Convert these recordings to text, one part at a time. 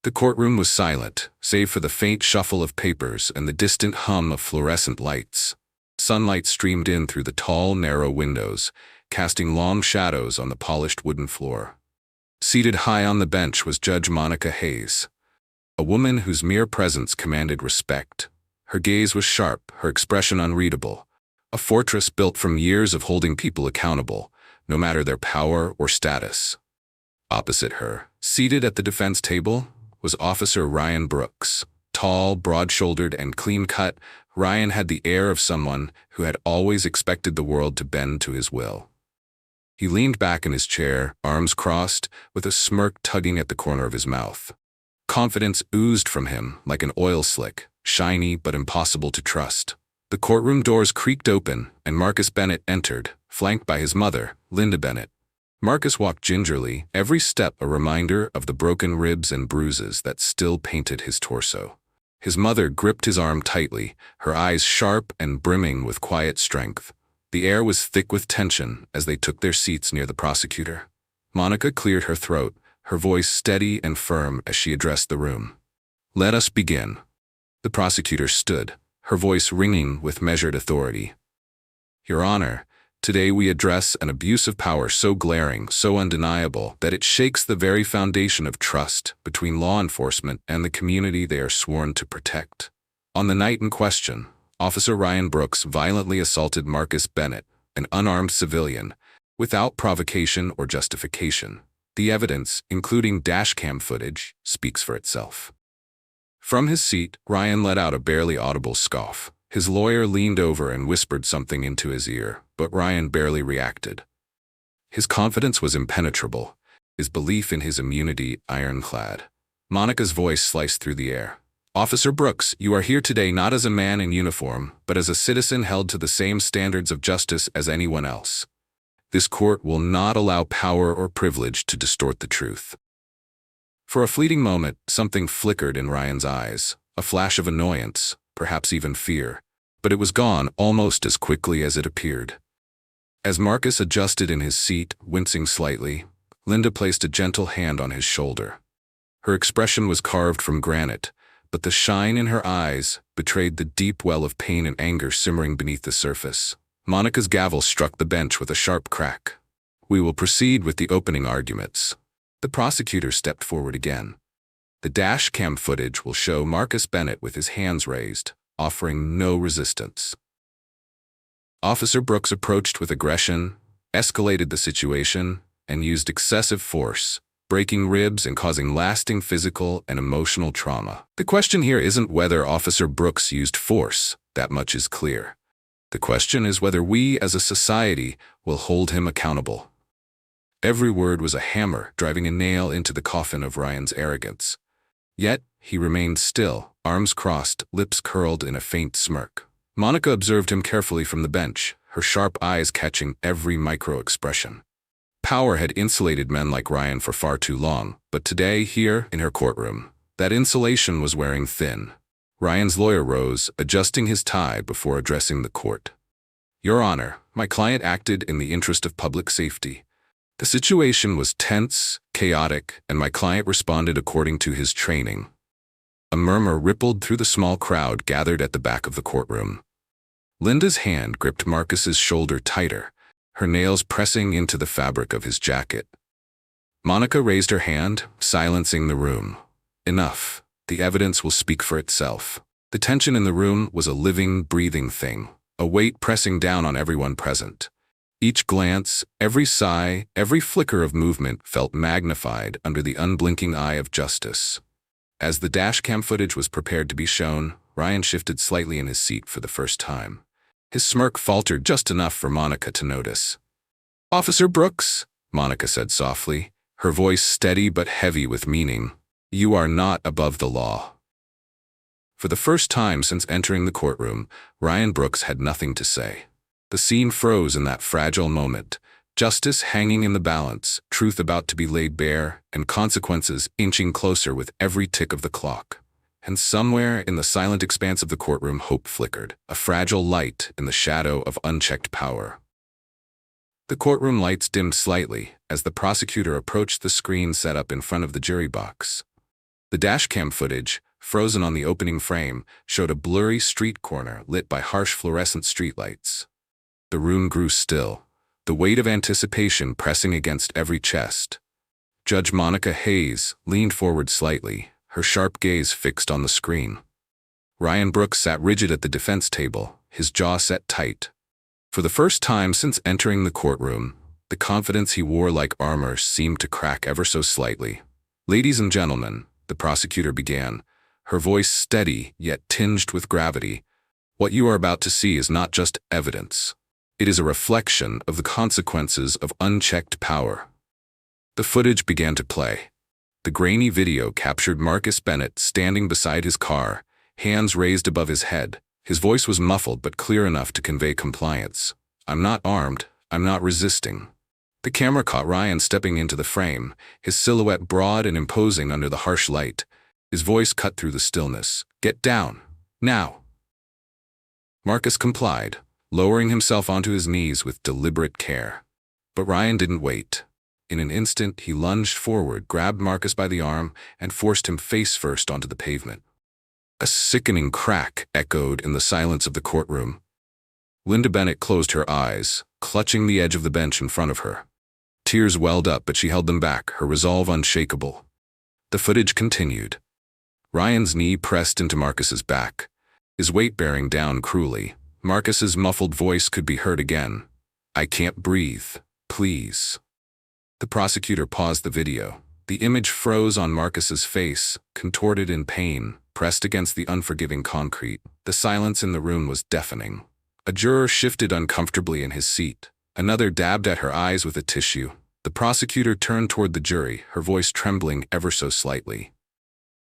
The courtroom was silent, save for the faint shuffle of papers and the distant hum of fluorescent lights. Sunlight streamed in through the tall, narrow windows, casting long shadows on the polished wooden floor. Seated high on the bench was Judge Monica Hayes, a woman whose mere presence commanded respect. Her gaze was sharp, her expression unreadable, a fortress built from years of holding people accountable, no matter their power or status. Opposite her, seated at the defense table, was Officer Ryan Brooks. Tall, broad-shouldered, and clean-cut, Ryan had the air of someone who had always expected the world to bend to his will. He leaned back in his chair, arms crossed, with a smirk tugging at the corner of his mouth. Confidence oozed from him like an oil slick, shiny but impossible to trust. The courtroom doors creaked open, and Marcus Bennett entered, flanked by his mother, Linda Bennett. Marcus walked gingerly, every step a reminder of the broken ribs and bruises that still painted his torso. His mother gripped his arm tightly, her eyes sharp and brimming with quiet strength. The air was thick with tension as they took their seats near the prosecutor. Monica cleared her throat, her voice steady and firm as she addressed the room. "Let us begin." The prosecutor stood, her voice ringing with measured authority. "Your Honor, today we address an abuse of power so glaring, so undeniable, that it shakes the very foundation of trust between law enforcement and the community they are sworn to protect. On the night in question, Officer Ryan Brooks violently assaulted Marcus Bennett, an unarmed civilian, without provocation or justification. The evidence, including dashcam footage, speaks for itself." From his seat, Ryan let out a barely audible scoff. His lawyer leaned over and whispered something into his ear, but Ryan barely reacted. His confidence was impenetrable, his belief in his immunity ironclad. Monica's voice sliced through the air. "Officer Brooks, you are here today not as a man in uniform, but as a citizen held to the same standards of justice as anyone else. This court will not allow power or privilege to distort the truth." For a fleeting moment, something flickered in Ryan's eyes, a flash of annoyance, perhaps even fear, but it was gone almost as quickly as it appeared. As Marcus adjusted in his seat, wincing slightly, Linda placed a gentle hand on his shoulder. Her expression was carved from granite, but the shine in her eyes betrayed the deep well of pain and anger simmering beneath the surface. Monica's gavel struck the bench with a sharp crack. "We will proceed with the opening arguments." The prosecutor stepped forward again. "The dash cam footage will show Marcus Bennett with his hands raised, offering no resistance." Officer Brooks approached with aggression, escalated the situation, and used excessive force, breaking ribs and causing lasting physical and emotional trauma. The question here isn't whether Officer Brooks used force, that much is clear. The question is whether we as a society will hold him accountable. Every word was a hammer driving a nail into the coffin of Ryan's arrogance. Yet, he remained still, arms crossed, lips curled in a faint smirk. Monica observed him carefully from the bench, her sharp eyes catching every micro-expression. Power had insulated men like Ryan for far too long, but today, here, in her courtroom, that insulation was wearing thin. Ryan's lawyer rose, adjusting his tie before addressing the court. "Your Honor, my client acted in the interest of public safety. The situation was tense, chaotic, and my client responded according to his training." A murmur rippled through the small crowd gathered at the back of the courtroom. Linda's hand gripped Marcus's shoulder tighter, her nails pressing into the fabric of his jacket. Monica raised her hand, silencing the room. "Enough. The evidence will speak for itself." The tension in the room was a living, breathing thing, a weight pressing down on everyone present. Each glance, every sigh, every flicker of movement felt magnified under the unblinking eye of justice. As the dashcam footage was prepared to be shown, Ryan shifted slightly in his seat for the first time. His smirk faltered just enough for Monica to notice. "Officer Brooks," Monica said softly, her voice steady but heavy with meaning, "you are not above the law." For the first time since entering the courtroom, Ryan Brooks had nothing to say. The scene froze in that fragile moment, justice hanging in the balance, truth about to be laid bare, and consequences inching closer with every tick of the clock. And somewhere in the silent expanse of the courtroom, hope flickered, a fragile light in the shadow of unchecked power. The courtroom lights dimmed slightly as the prosecutor approached the screen set up in front of the jury box. The dashcam footage, frozen on the opening frame, showed a blurry street corner lit by harsh fluorescent streetlights. The room grew still, the weight of anticipation pressing against every chest. Judge Monica Hayes leaned forward slightly, her sharp gaze fixed on the screen. Ryan Brooks sat rigid at the defense table, his jaw set tight. For the first time since entering the courtroom, the confidence he wore like armor seemed to crack ever so slightly. "Ladies and gentlemen," the prosecutor began, her voice steady yet tinged with gravity, "what you are about to see is not just evidence. It is a reflection of the consequences of unchecked power." The footage began to play. The grainy video captured Marcus Bennett standing beside his car, hands raised above his head. His voice was muffled but clear enough to convey compliance. "I'm not armed. I'm not resisting." The camera caught Ryan stepping into the frame, his silhouette broad and imposing under the harsh light. His voice cut through the stillness. "Get down. Now." Marcus complied, lowering himself onto his knees with deliberate care. But Ryan didn't wait. In an instant, he lunged forward, grabbed Marcus by the arm, and forced him face first onto the pavement. A sickening crack echoed in the silence of the courtroom. Linda Bennett closed her eyes, clutching the edge of the bench in front of her. Tears welled up, but she held them back, her resolve unshakable. The footage continued. Ryan's knee pressed into Marcus's back, his weight bearing down cruelly. Marcus's muffled voice could be heard again. "I can't breathe. Please." The prosecutor paused the video. The image froze on Marcus's face, contorted in pain, pressed against the unforgiving concrete. The silence in the room was deafening. A juror shifted uncomfortably in his seat. Another dabbed at her eyes with a tissue. The prosecutor turned toward the jury, her voice trembling ever so slightly.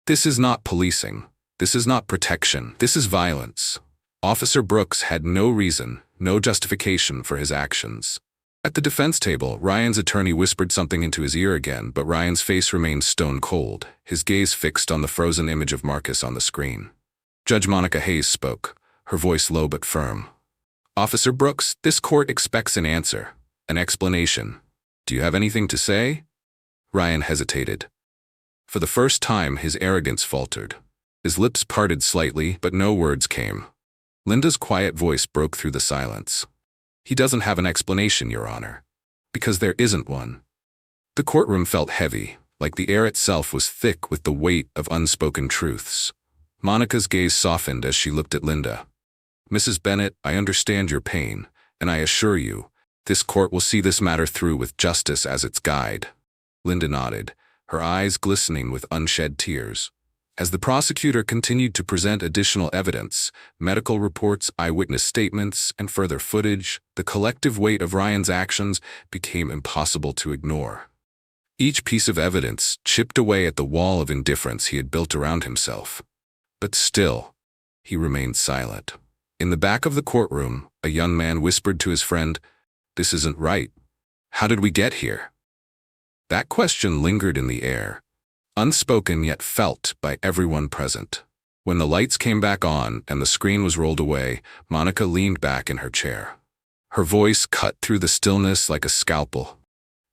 "This is not policing. This is not protection. This is violence." Officer Brooks had no reason, no justification for his actions. At the defense table, Ryan's attorney whispered something into his ear again, but Ryan's face remained stone cold, his gaze fixed on the frozen image of Marcus on the screen. Judge Monica Hayes spoke, her voice low but firm. "Officer Brooks, this court expects an answer, an explanation. Do you have anything to say?" Ryan hesitated. For the first time, his arrogance faltered. His lips parted slightly, but no words came. Linda's quiet voice broke through the silence. "He doesn't have an explanation, Your Honor. Because there isn't one." The courtroom felt heavy, like the air itself was thick with the weight of unspoken truths. Monica's gaze softened as she looked at Linda. "Mrs. Bennett, I understand your pain, and I assure you, this court will see this matter through with justice as its guide." Linda nodded, her eyes glistening with unshed tears. As the prosecutor continued to present additional evidence, medical reports, eyewitness statements, and further footage, the collective weight of Ryan's actions became impossible to ignore. Each piece of evidence chipped away at the wall of indifference he had built around himself. But still, he remained silent. In the back of the courtroom, a young man whispered to his friend, "This isn't right. How did we get here?" That question lingered in the air, unspoken yet felt by everyone present. When the lights came back on and the screen was rolled away, Monica leaned back in her chair. Her voice cut through the stillness like a scalpel.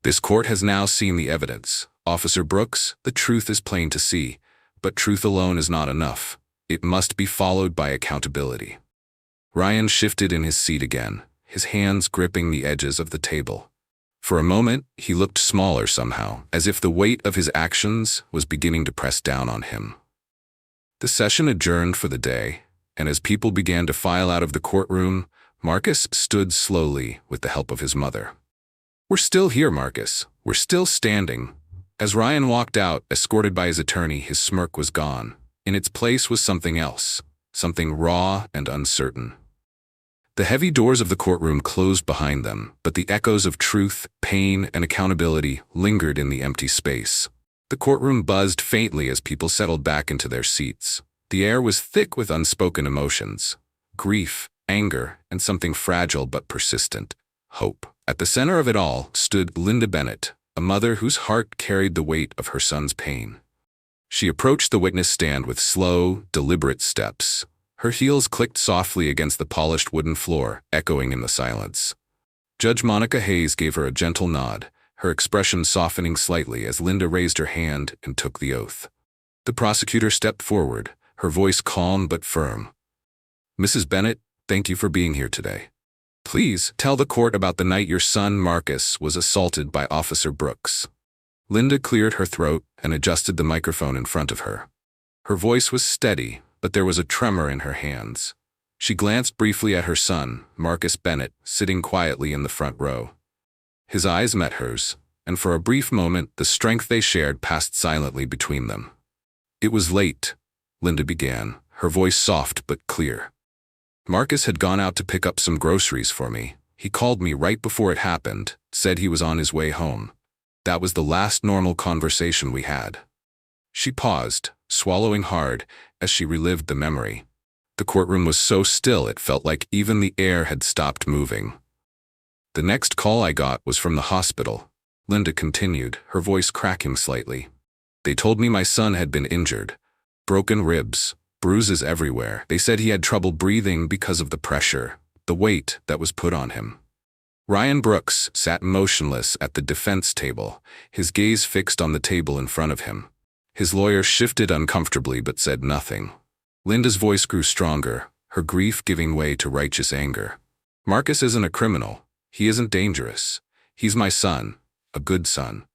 "This court has now seen the evidence. Officer Brooks, the truth is plain to see, but truth alone is not enough. It must be followed by accountability." Ryan shifted in his seat again, his hands gripping the edges of the table. For a moment, he looked smaller somehow, as if the weight of his actions was beginning to press down on him. The session adjourned for the day, and as people began to file out of the courtroom, Marcus stood slowly with the help of his mother. "We're still here, Marcus. We're still standing." As Ryan walked out, escorted by his attorney, his smirk was gone. In its place was something else, something raw and uncertain. The heavy doors of the courtroom closed behind them, but the echoes of truth, pain, and accountability lingered in the empty space. The courtroom buzzed faintly as people settled back into their seats. The air was thick with unspoken emotions: grief, anger, and something fragile but persistent: hope. At the center of it all stood Linda Bennett, a mother whose heart carried the weight of her son's pain. She approached the witness stand with slow, deliberate steps. Her heels clicked softly against the polished wooden floor, echoing in the silence. Judge Monica Hayes gave her a gentle nod, her expression softening slightly as Linda raised her hand and took the oath. The prosecutor stepped forward, her voice calm but firm. "Mrs. Bennett, thank you for being here today. Please tell the court about the night your son, Marcus, was assaulted by Officer Brooks." Linda cleared her throat and adjusted the microphone in front of her. Her voice was steady, but there was a tremor in her hands. She glanced briefly at her son, Marcus Bennett, sitting quietly in the front row. His eyes met hers, and for a brief moment the strength they shared passed silently between them. "It was late," Linda began, her voice soft but clear. "Marcus had gone out to pick up some groceries for me. He called me right before it happened, said he was on his way home. That was the last normal conversation we had." She paused, swallowing hard, as she relived the memory. The courtroom was so still it felt like even the air had stopped moving. "The next call I got was from the hospital," Linda continued, her voice cracking slightly. "They told me my son had been injured. Broken ribs, bruises everywhere. They said he had trouble breathing because of the pressure, the weight that was put on him." Ryan Brooks sat motionless at the defense table, his gaze fixed on the table in front of him. His lawyer shifted uncomfortably but said nothing. Linda's voice grew stronger, her grief giving way to righteous anger. "Marcus isn't a criminal. He isn't dangerous. He's my son, a good son.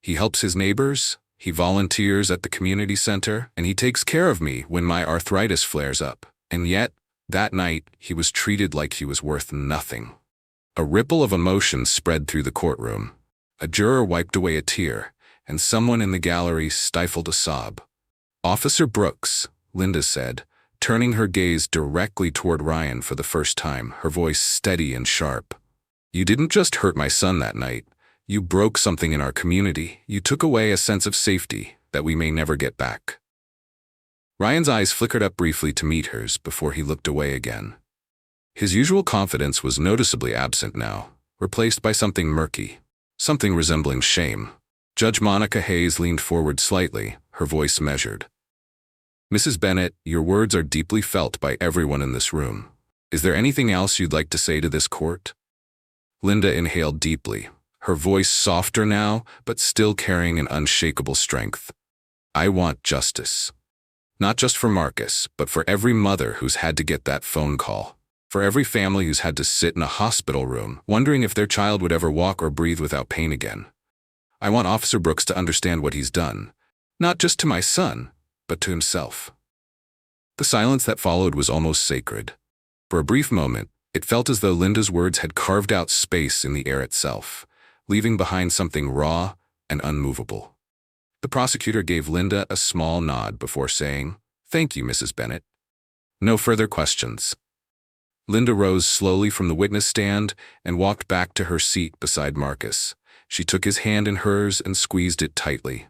He helps his neighbors, he volunteers at the community center, and he takes care of me when my arthritis flares up. And yet, that night, he was treated like he was worth nothing." A ripple of emotion spread through the courtroom. A juror wiped away a tear, and someone in the gallery stifled a sob. "Officer Brooks," Linda said, turning her gaze directly toward Ryan for the first time, her voice steady and sharp. "You didn't just hurt my son that night. You broke something in our community. You took away a sense of safety that we may never get back." Ryan's eyes flickered up briefly to meet hers before he looked away again. His usual confidence was noticeably absent now, replaced by something murky, something resembling shame. Judge Monica Hayes leaned forward slightly, her voice measured. "Mrs. Bennett, your words are deeply felt by everyone in this room. Is there anything else you'd like to say to this court?" Linda inhaled deeply, her voice softer now, but still carrying an unshakable strength. "I want justice. Not just for Marcus, but for every mother who's had to get that phone call. For every family who's had to sit in a hospital room, wondering if their child would ever walk or breathe without pain again. I want Officer Brooks to understand what he's done, not just to my son, but to himself." The silence that followed was almost sacred. For a brief moment, it felt as though Linda's words had carved out space in the air itself, leaving behind something raw and unmovable. The prosecutor gave Linda a small nod before saying, "Thank you, Mrs. Bennett." "No further questions." Linda rose slowly from the witness stand and walked back to her seat beside Marcus. She took his hand in hers and squeezed it tightly.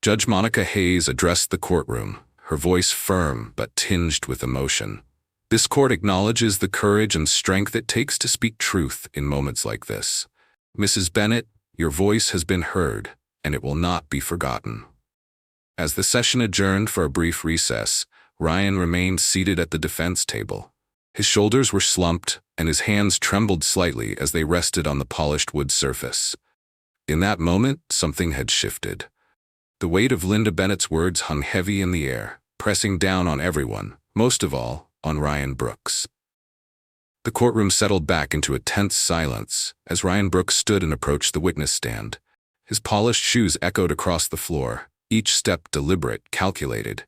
Judge Monica Hayes addressed the courtroom, her voice firm but tinged with emotion. "This court acknowledges the courage and strength it takes to speak truth in moments like this. Mrs. Bennett, your voice has been heard, and it will not be forgotten." As the session adjourned for a brief recess, Ryan remained seated at the defense table. His shoulders were slumped, and his hands trembled slightly as they rested on the polished wood surface. In that moment, something had shifted. The weight of Linda Bennett's words hung heavy in the air, pressing down on everyone, most of all, on Ryan Brooks. The courtroom settled back into a tense silence as Ryan Brooks stood and approached the witness stand. His polished shoes echoed across the floor, each step deliberate, calculated.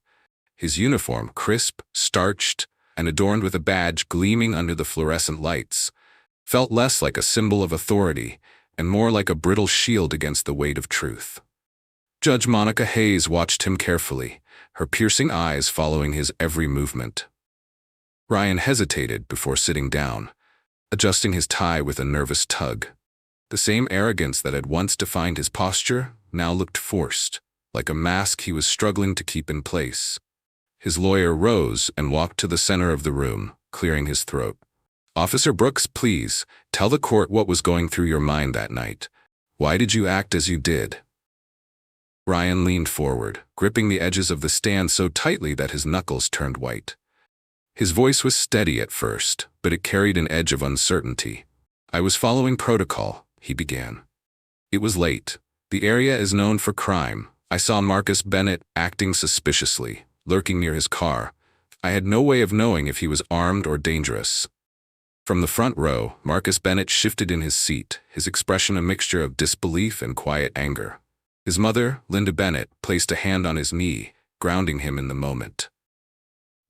His uniform, crisp, starched, and adorned with a badge gleaming under the fluorescent lights, felt less like a symbol of authority and more like a brittle shield against the weight of truth. Judge Monica Hayes watched him carefully, her piercing eyes following his every movement. Ryan hesitated before sitting down, adjusting his tie with a nervous tug. The same arrogance that had once defined his posture now looked forced, like a mask he was struggling to keep in place. His lawyer rose and walked to the center of the room, clearing his throat. "Officer Brooks, please, tell the court what was going through your mind that night. Why did you act as you did?" Ryan leaned forward, gripping the edges of the stand so tightly that his knuckles turned white. His voice was steady at first, but it carried an edge of uncertainty. "I was following protocol," he began. "It was late. The area is known for crime. I saw Marcus Bennett acting suspiciously, lurking near his car. I had no way of knowing if he was armed or dangerous. From the front row, Marcus Bennett shifted in his seat, his expression a mixture of disbelief and quiet anger. His mother, Linda Bennett, placed a hand on his knee, grounding him in the moment.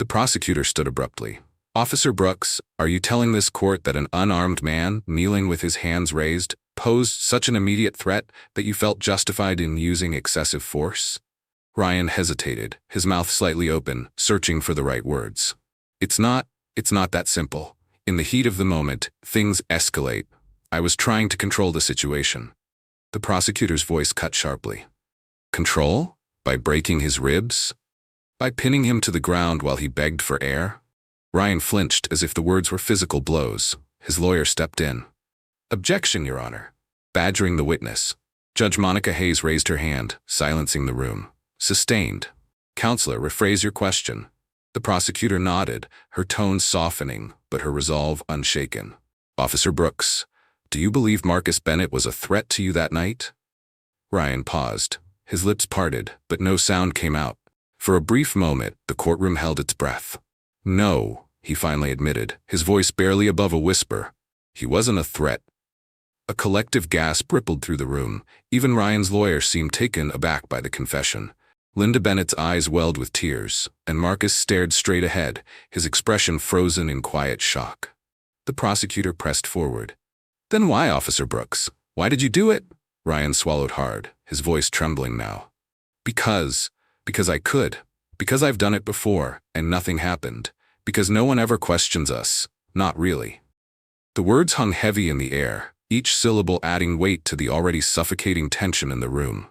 The prosecutor stood abruptly. "Officer Brooks, are you telling this court that an unarmed man, kneeling with his hands raised, posed such an immediate threat that you felt justified in using excessive force?" Ryan hesitated, his mouth slightly open, searching for the right words. It's not that simple. In the heat of the moment, things escalate. I was trying to control the situation." The prosecutor's voice cut sharply. "Control? By breaking his ribs? By pinning him to the ground while he begged for air?" Ryan flinched as if the words were physical blows. His lawyer stepped in. "Objection, Your Honor." Badgering the witness, Judge Monica Hayes raised her hand, silencing the room. "Sustained. Counselor, rephrase your question." The prosecutor nodded, her tone softening, but her resolve unshaken. "Officer Brooks, do you believe Marcus Bennett was a threat to you that night?" Ryan paused. His lips parted, but no sound came out. For a brief moment, the courtroom held its breath. "No," he finally admitted, his voice barely above a whisper. "He wasn't a threat." A collective gasp rippled through the room. Even Ryan's lawyer seemed taken aback by the confession. Linda Bennett's eyes welled with tears, and Marcus stared straight ahead, his expression frozen in quiet shock. The prosecutor pressed forward. "Then why, Officer Brooks? Why did you do it?" Ryan swallowed hard, his voice trembling now. Because I could. Because I've done it before, and nothing happened. Because no one ever questions us. Not really." The words hung heavy in the air, each syllable adding weight to the already suffocating tension in the room.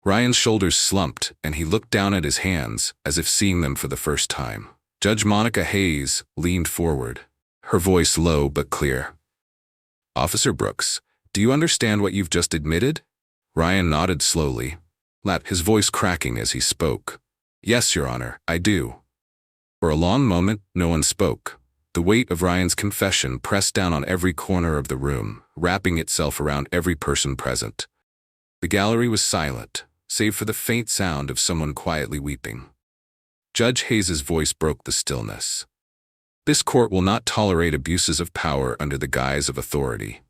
Ryan's shoulders slumped, and he looked down at his hands, as if seeing them for the first time. Judge Monica Hayes leaned forward, her voice low but clear. "Officer Brooks, do you understand what you've just admitted?" Ryan nodded slowly, his voice cracking as he spoke. "Yes, Your Honor, I do." For a long moment, no one spoke. The weight of Ryan's confession pressed down on every corner of the room, wrapping itself around every person present. The gallery was silent, save for the faint sound of someone quietly weeping. Judge Hayes's voice broke the stillness. "This court will not tolerate abuses of power under the guise of authority.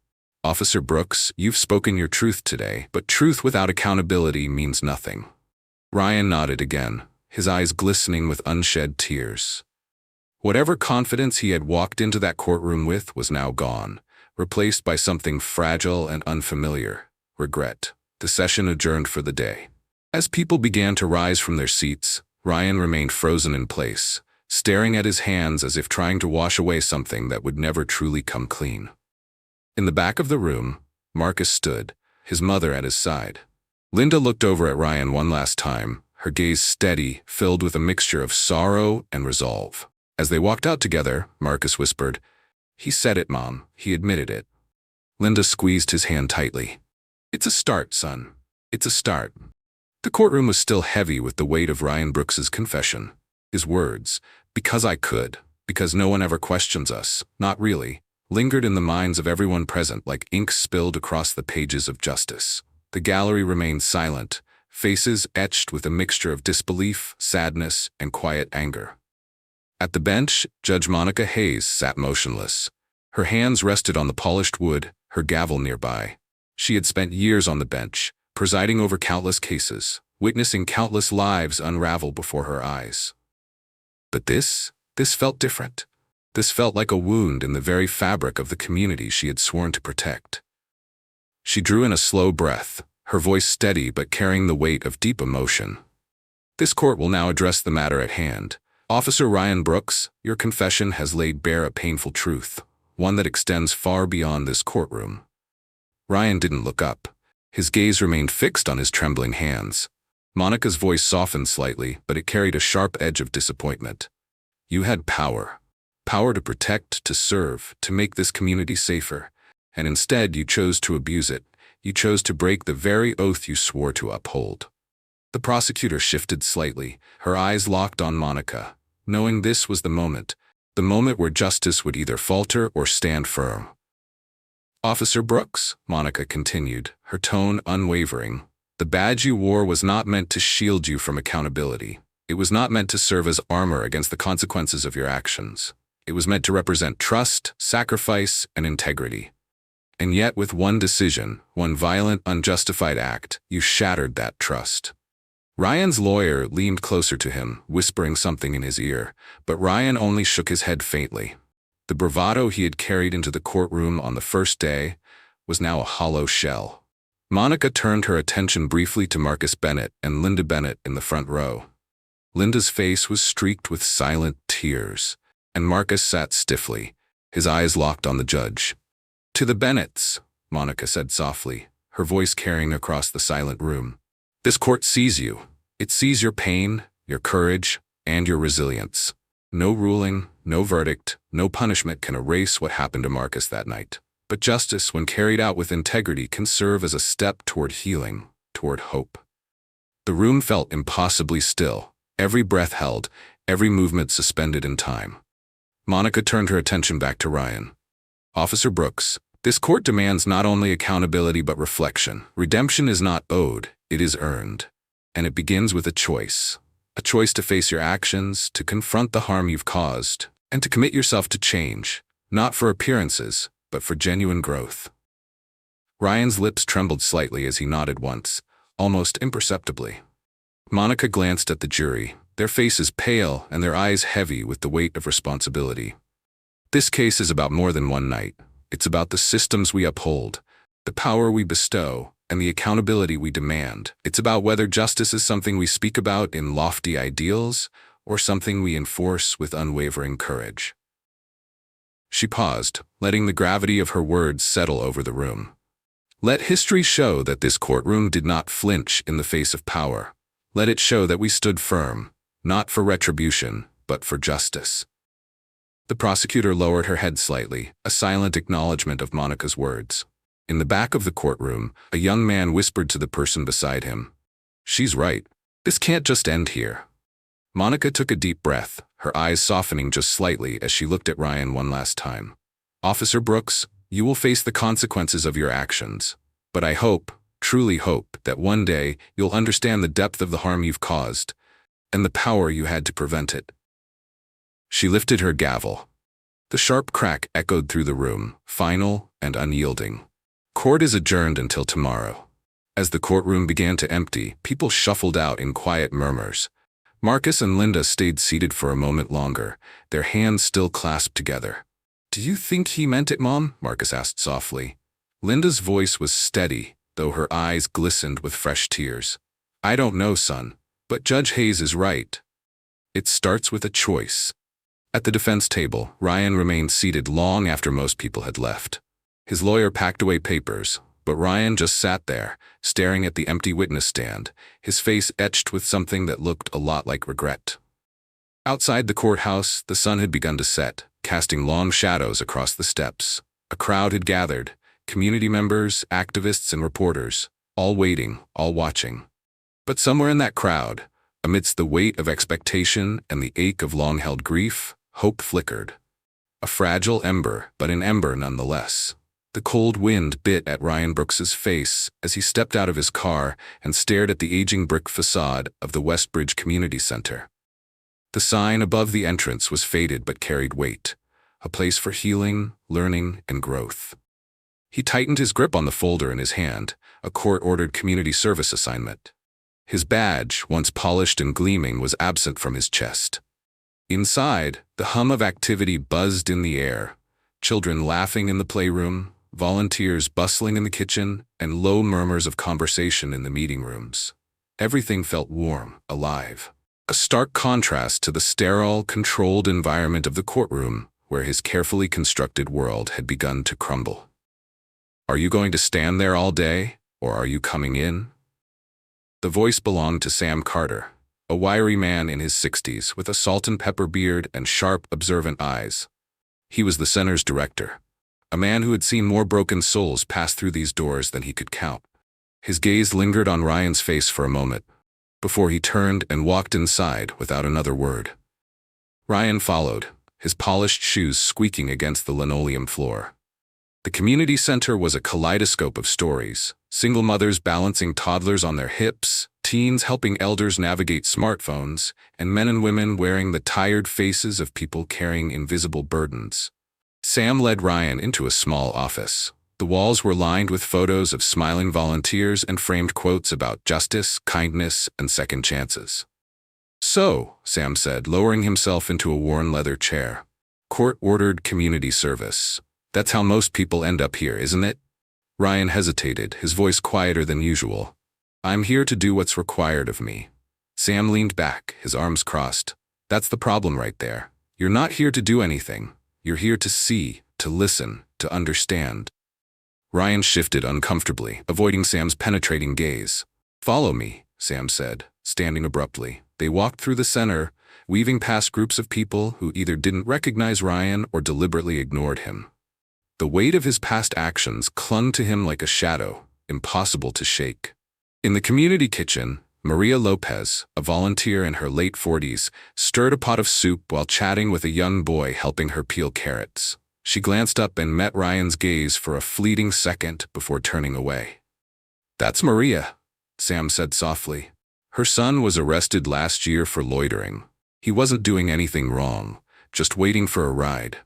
Officer Brooks, you've spoken your truth today, but truth without accountability means nothing." Ryan nodded again, his eyes glistening with unshed tears. Whatever confidence he had walked into that courtroom with was now gone, replaced by something fragile and unfamiliar: regret. The session adjourned for the day. As people began to rise from their seats, Ryan remained frozen in place, staring at his hands as if trying to wash away something that would never truly come clean. In the back of the room, Marcus stood, his mother at his side. Linda looked over at Ryan one last time, her gaze steady, filled with a mixture of sorrow and resolve. As they walked out together, Marcus whispered, "He said it, Mom. He admitted it." Linda squeezed his hand tightly. "It's a start, son. It's a start." The courtroom was still heavy with the weight of Ryan Brooks's confession. His words, "Because I could, because no one ever questions us, not really," lingered in the minds of everyone present like ink spilled across the pages of justice. The gallery remained silent, faces etched with a mixture of disbelief, sadness, and quiet anger. At the bench, Judge Monica Hayes sat motionless. Her hands rested on the polished wood, her gavel nearby. She had spent years on the bench, presiding over countless cases, witnessing countless lives unravel before her eyes. But this felt different. This felt like a wound in the very fabric of the community she had sworn to protect. She drew in a slow breath, her voice steady but carrying the weight of deep emotion. "This court will now address the matter at hand. Officer Ryan Brooks, your confession has laid bare a painful truth, one that extends far beyond this courtroom." Ryan didn't look up. His gaze remained fixed on his trembling hands. Monica's voice softened slightly, but it carried a sharp edge of disappointment. "You had power. Power to protect, to serve, to make this community safer. And instead you chose to abuse it. You chose to break the very oath you swore to uphold." The prosecutor shifted slightly, her eyes locked on Monica, knowing this was the moment where justice would either falter or stand firm. "Officer Brooks," Monica continued, her tone unwavering, The badge you wore was not meant to shield you from accountability. It was not meant to serve as armor against the consequences of your actions. It was meant to represent trust, sacrifice, and integrity. And yet, with one decision, one violent, unjustified act, you shattered that trust. Ryan's lawyer leaned closer to him, whispering something in his ear, but Ryan only shook his head faintly. The bravado he had carried into the courtroom on the first day was now a hollow shell. Monica turned her attention briefly to Marcus Bennett and Linda Bennett in the front row. Linda's face was streaked with silent tears, and Marcus sat stiffly, his eyes locked on the judge. "To the Bennetts," Monica said softly, her voice carrying across the silent room. "This court sees you. It sees your pain, your courage, and your resilience. No ruling, no verdict, no punishment can erase what happened to Marcus that night. But justice, when carried out with integrity, can serve as a step toward healing, toward hope." The room felt impossibly still, every breath held, every movement suspended in time. Monica turned her attention back to Ryan. "Officer Brooks, this court demands not only accountability but reflection. Redemption is not owed, it is earned. And it begins with a choice to face your actions, to confront the harm you've caused, and to commit yourself to change, not for appearances, but for genuine growth." Ryan's lips trembled slightly as he nodded once, almost imperceptibly. Monica glanced at the jury, their faces pale and their eyes heavy with the weight of responsibility. "This case is about more than one night. It's about the systems we uphold, the power we bestow, and the accountability we demand. It's about whether justice is something we speak about in lofty ideals or something we enforce with unwavering courage." She paused, letting the gravity of her words settle over the room. "Let history show that this courtroom did not flinch in the face of power. Let it show that we stood firm, not for retribution, but for justice." The prosecutor lowered her head slightly, a silent acknowledgement of Monica's words. In the back of the courtroom, a young man whispered to the person beside him, "She's right. This can't just end here." Monica took a deep breath, her eyes softening just slightly as she looked at Ryan one last time. "Officer Brooks, you will face the consequences of your actions. But I hope, truly hope, that one day you'll understand the depth of the harm you've caused and the power you had to prevent it." She lifted her gavel. The sharp crack echoed through the room, final and unyielding. "Court is adjourned until tomorrow." As the courtroom began to empty, people shuffled out in quiet murmurs. Marcus and Linda stayed seated for a moment longer, their hands still clasped together. "Do you think he meant it, Mom?" Marcus asked softly. Linda's voice was steady, though her eyes glistened with fresh tears. "I don't know, son, but Judge Hayes is right. It starts with a choice." At the defense table, Ryan remained seated long after most people had left. His lawyer packed away papers, but Ryan just sat there, staring at the empty witness stand, his face etched with something that looked a lot like regret. Outside the courthouse, the sun had begun to set, casting long shadows across the steps. A crowd had gathered, community members, activists, and reporters, all waiting, all watching. But somewhere in that crowd, amidst the weight of expectation and the ache of long-held grief, hope flickered. A fragile ember, but an ember nonetheless. The cold wind bit at Ryan Brooks's face as he stepped out of his car and stared at the aging brick facade of the Westbridge Community Center. The sign above the entrance was faded but carried weight, a place for healing, learning, and growth. He tightened his grip on the folder in his hand, a court-ordered community service assignment. His badge, once polished and gleaming, was absent from his chest. Inside, the hum of activity buzzed in the air, children laughing in the playroom, volunteers bustling in the kitchen, and low murmurs of conversation in the meeting rooms. Everything felt warm, alive. A stark contrast to the sterile, controlled environment of the courtroom, where his carefully constructed world had begun to crumble. "Are you going to stand there all day, or are you coming in?" The voice belonged to Sam Carter, a wiry man in his 60s with a salt-and-pepper beard and sharp, observant eyes. He was the center's director, a man who had seen more broken souls pass through these doors than he could count. His gaze lingered on Ryan's face for a moment, before he turned and walked inside without another word. Ryan followed, his polished shoes squeaking against the linoleum floor. The community center was a kaleidoscope of stories: single mothers balancing toddlers on their hips, teens helping elders navigate smartphones, and men and women wearing the tired faces of people carrying invisible burdens. Sam led Ryan into a small office. The walls were lined with photos of smiling volunteers and framed quotes about justice, kindness, and second chances. "So," Sam said, lowering himself into a worn leather chair, "court-ordered community service. That's how most people end up here, isn't it?" Ryan hesitated, his voice quieter than usual. "I'm here to do what's required of me." Sam leaned back, his arms crossed. "That's the problem right there. You're not here to do anything. You're here to see, to listen, to understand." Ryan shifted uncomfortably, avoiding Sam's penetrating gaze. "Follow me," Sam said, standing abruptly. They walked through the center, weaving past groups of people who either didn't recognize Ryan or deliberately ignored him. The weight of his past actions clung to him like a shadow, impossible to shake. In the community kitchen, Maria Lopez, a volunteer in her late 40s, stirred a pot of soup while chatting with a young boy helping her peel carrots. She glanced up and met Ryan's gaze for a fleeting second before turning away. "That's Maria," Sam said softly. Her son was arrested last year for loitering. He wasn't doing anything wrong, just waiting for a ride.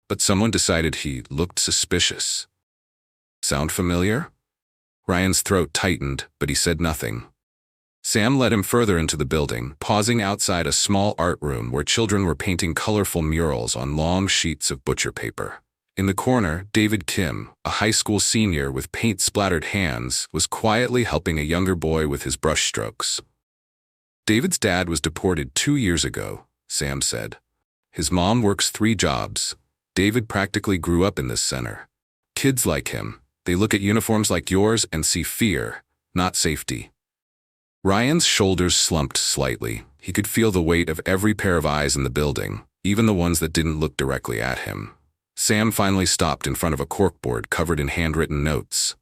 But someone decided he looked suspicious. "Sound familiar?" Ryan's throat tightened, but he said nothing. Sam led him further into the building, pausing outside a small art room where children were painting colorful murals on long sheets of butcher paper. In the corner, David Kim, a high school senior with paint-splattered hands, was quietly helping a younger boy with his brushstrokes. "David's dad was deported 2 years ago," Sam said. "His mom works 3 jobs. David practically grew up in this center. Kids like him, they look at uniforms like yours and see fear, not safety." Ryan's shoulders slumped slightly. He could feel the weight of every pair of eyes in the building, even the ones that didn't look directly at him. Sam finally stopped in front of a corkboard covered in handwritten notes.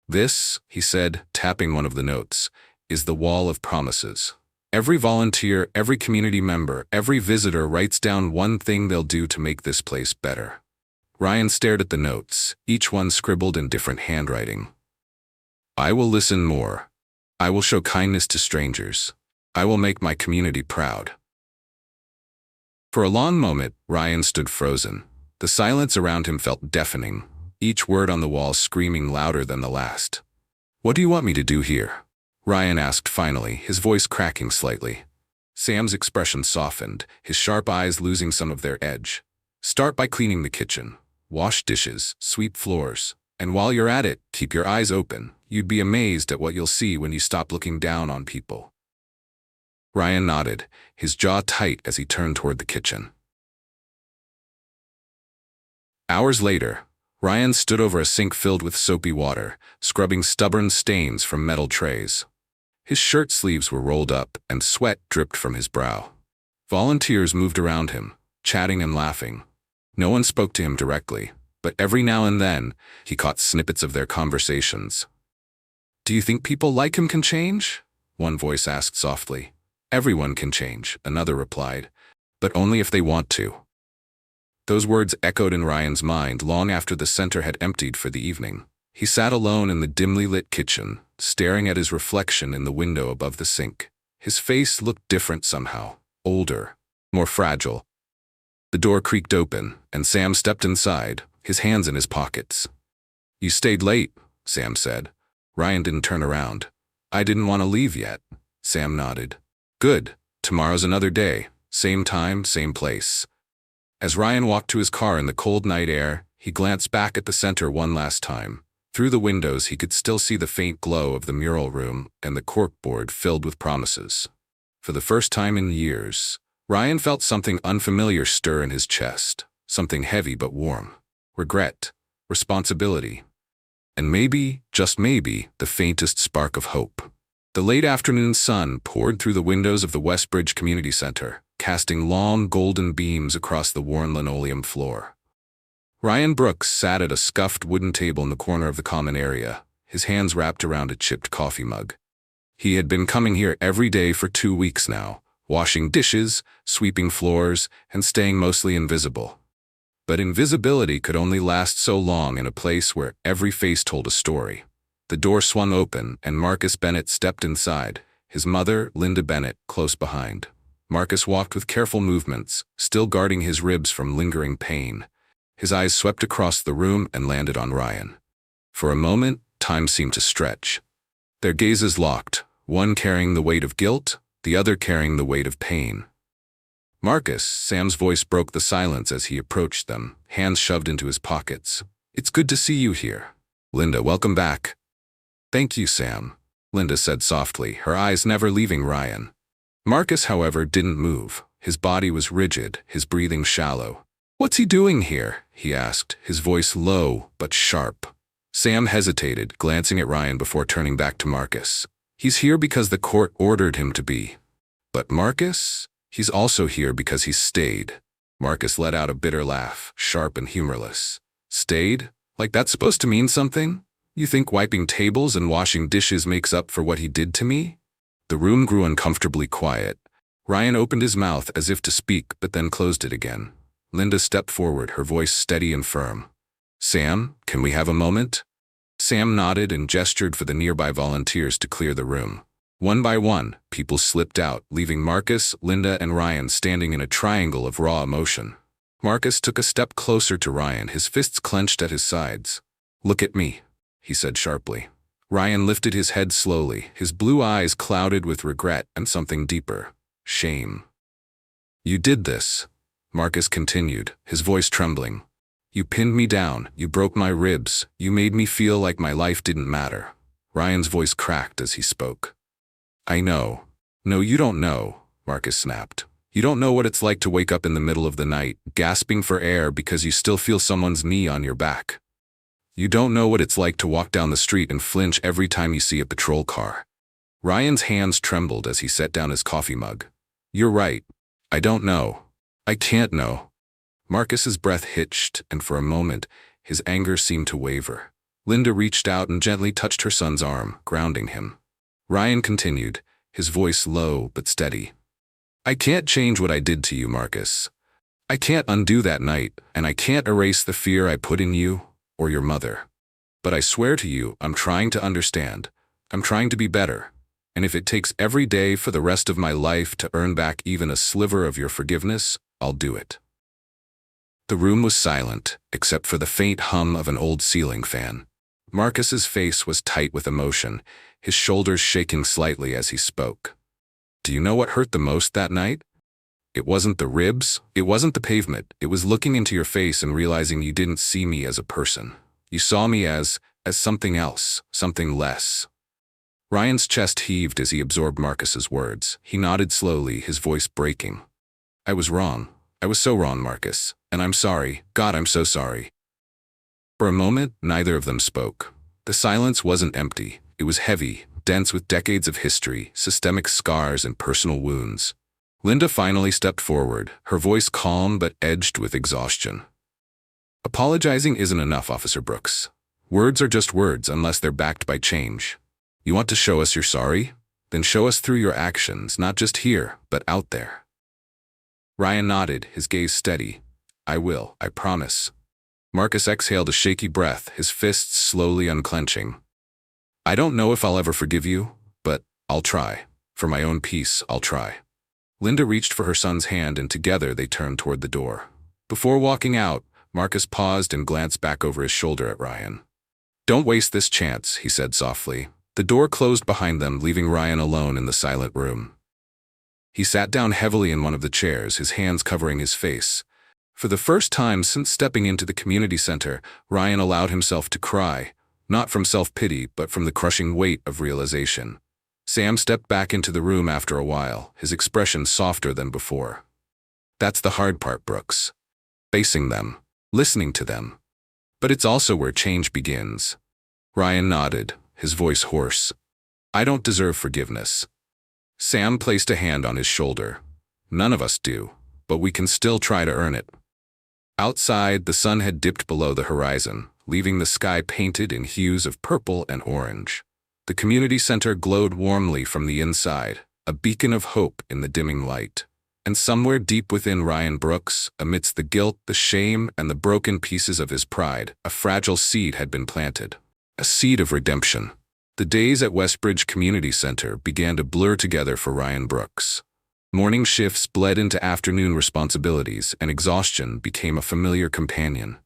"This," he said, tapping one of the notes, "is the wall of promises. Every volunteer, every community member, every visitor writes down one thing they'll do to make this place better." Ryan stared at the notes, each one scribbled in different handwriting. "I will listen more. I will show kindness to strangers. I will make my community proud." For a long moment, Ryan stood frozen. The silence around him felt deafening, each word on the wall screaming louder than the last. "What do you want me to do here?" Ryan asked finally, his voice cracking slightly. Sam's expression softened, his sharp eyes losing some of their edge. "Start by cleaning the kitchen. Wash dishes, sweep floors. And while you're at it, keep your eyes open. You'd be amazed at what you'll see when you stop looking down on people." Ryan nodded, his jaw tight as he turned toward the kitchen. Hours later, Ryan stood over a sink filled with soapy water, scrubbing stubborn stains from metal trays. His shirt sleeves were rolled up, and sweat dripped from his brow. Volunteers moved around him, chatting and laughing. No one spoke to him directly, but every now and then, he caught snippets of their conversations. "Do you think people like him can change?" one voice asked softly. "Everyone can change," another replied, "but only if they want to." Those words echoed in Ryan's mind long after the center had emptied for the evening. He sat alone in the dimly lit kitchen, staring at his reflection in the window above the sink. His face looked different somehow, older, more fragile. The door creaked open, and Sam stepped inside, his hands in his pockets. "You stayed late," Sam said. Ryan didn't turn around. "I didn't want to leave yet." Sam nodded. "Good. Tomorrow's another day. Same time, same place." As Ryan walked to his car in the cold night air, he glanced back at the center one last time. Through the windows, he could still see the faint glow of the mural room and the corkboard filled with promises. For the first time in years, Ryan felt something unfamiliar stir in his chest, something heavy but warm. Regret, responsibility, and maybe, just maybe, the faintest spark of hope. The late afternoon sun poured through the windows of the Westbridge Community Center, casting long golden beams across the worn linoleum floor. Ryan Brooks sat at a scuffed wooden table in the corner of the common area, his hands wrapped around a chipped coffee mug. He had been coming here every day for 2 weeks now, washing dishes, sweeping floors, and staying mostly invisible. But invisibility could only last so long in a place where every face told a story. The door swung open, and Marcus Bennett stepped inside, his mother, Linda Bennett, close behind. Marcus walked with careful movements, still guarding his ribs from lingering pain. His eyes swept across the room and landed on Ryan. For a moment, time seemed to stretch. Their gazes locked, one carrying the weight of guilt, the other carrying the weight of pain. "Marcus," Sam's voice broke the silence as he approached them, hands shoved into his pockets. "It's good to see you here." "Linda, welcome back." "Thank you, Sam," Linda said softly, her eyes never leaving Ryan. Marcus, however, didn't move. His body was rigid, his breathing shallow. "What's he doing here?" he asked, his voice low but sharp. Sam hesitated, glancing at Ryan before turning back to Marcus. "He's here because the court ordered him to be." "But Marcus? He's also here because he's stayed." Marcus let out a bitter laugh, sharp and humorless. "Stayed? Like that's supposed to mean something? You think wiping tables and washing dishes makes up for what he did to me?" The room grew uncomfortably quiet. Ryan opened his mouth as if to speak, but then closed it again. Linda stepped forward, her voice steady and firm. "Sam, can we have a moment?" Sam nodded and gestured for the nearby volunteers to clear the room. One by one, people slipped out, leaving Marcus, Linda, and Ryan standing in a triangle of raw emotion. Marcus took a step closer to Ryan, his fists clenched at his sides. "Look at me," he said sharply. Ryan lifted his head slowly, his blue eyes clouded with regret and something deeper, shame. "You did this," Marcus continued, his voice trembling. "You pinned me down, you broke my ribs, you made me feel like my life didn't matter." Ryan's voice cracked as he spoke. "I know." "No, you don't know," Marcus snapped. "You don't know what it's like to wake up in the middle of the night, gasping for air because you still feel someone's knee on your back. You don't know what it's like to walk down the street and flinch every time you see a patrol car." Ryan's hands trembled as he set down his coffee mug. "You're right. I don't know. I can't know." Marcus's breath hitched, and for a moment, his anger seemed to waver. Linda reached out and gently touched her son's arm, grounding him. Ryan continued, his voice low but steady. "I can't change what I did to you, Marcus. I can't undo that night, and I can't erase the fear I put in you or your mother. But I swear to you, I'm trying to understand. I'm trying to be better. And if it takes every day for the rest of my life to earn back even a sliver of your forgiveness, I'll do it." The room was silent, except for the faint hum of an old ceiling fan. Marcus's face was tight with emotion, his shoulders shaking slightly as he spoke. "Do you know what hurt the most that night? It wasn't the ribs, it wasn't the pavement, it was looking into your face and realizing you didn't see me as a person. You saw me as something else, something less." Ryan's chest heaved as he absorbed Marcus's words. He nodded slowly, his voice breaking. "I was wrong. I was so wrong, Marcus. And I'm sorry. God, I'm so sorry." For a moment, neither of them spoke. The silence wasn't empty. It was heavy, dense with decades of history, systemic scars, and personal wounds. Linda finally stepped forward, her voice calm but edged with exhaustion. "Apologizing isn't enough, Officer Brooks. Words are just words unless they're backed by change. You want to show us you're sorry? Then show us through your actions, not just here, but out there." Ryan nodded, his gaze steady. "I will, I promise." Marcus exhaled a shaky breath, his fists slowly unclenching. "I don't know if I'll ever forgive you, but I'll try. For my own peace, I'll try." Linda reached for her son's hand, and together they turned toward the door. Before walking out, Marcus paused and glanced back over his shoulder at Ryan. "Don't waste this chance," he said softly. The door closed behind them, leaving Ryan alone in the silent room. He sat down heavily in one of the chairs, his hands covering his face. For the first time since stepping into the community center, Ryan allowed himself to cry, not from self-pity, but from the crushing weight of realization. Sam stepped back into the room after a while, his expression softer than before. "That's the hard part, Brooks. Facing them, listening to them. But it's also where change begins." Ryan nodded, his voice hoarse. "I don't deserve forgiveness." Sam placed a hand on his shoulder. "None of us do, but we can still try to earn it." Outside, the sun had dipped below the horizon, leaving the sky painted in hues of purple and orange. The community center glowed warmly from the inside, a beacon of hope in the dimming light. And somewhere deep within Ryan Brooks, amidst the guilt, the shame, and the broken pieces of his pride, a fragile seed had been planted. A seed of redemption. The days at Westbridge Community Center began to blur together for Ryan Brooks. Morning shifts bled into afternoon responsibilities, and exhaustion became a familiar companion.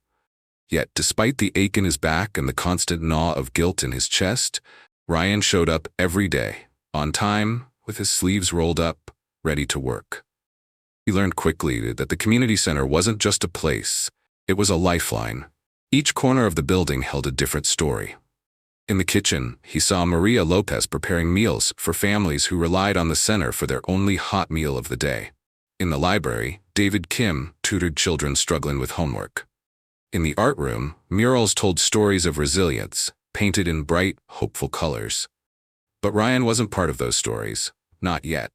Yet, despite the ache in his back and the constant gnaw of guilt in his chest, Ryan showed up every day, on time, with his sleeves rolled up, ready to work. He learned quickly that the community center wasn't just a place, it was a lifeline. Each corner of the building held a different story. In the kitchen, he saw Maria Lopez preparing meals for families who relied on the center for their only hot meal of the day. In the library, David Kim tutored children struggling with homework. In the art room, murals told stories of resilience, painted in bright, hopeful colors. But Ryan wasn't part of those stories, not yet.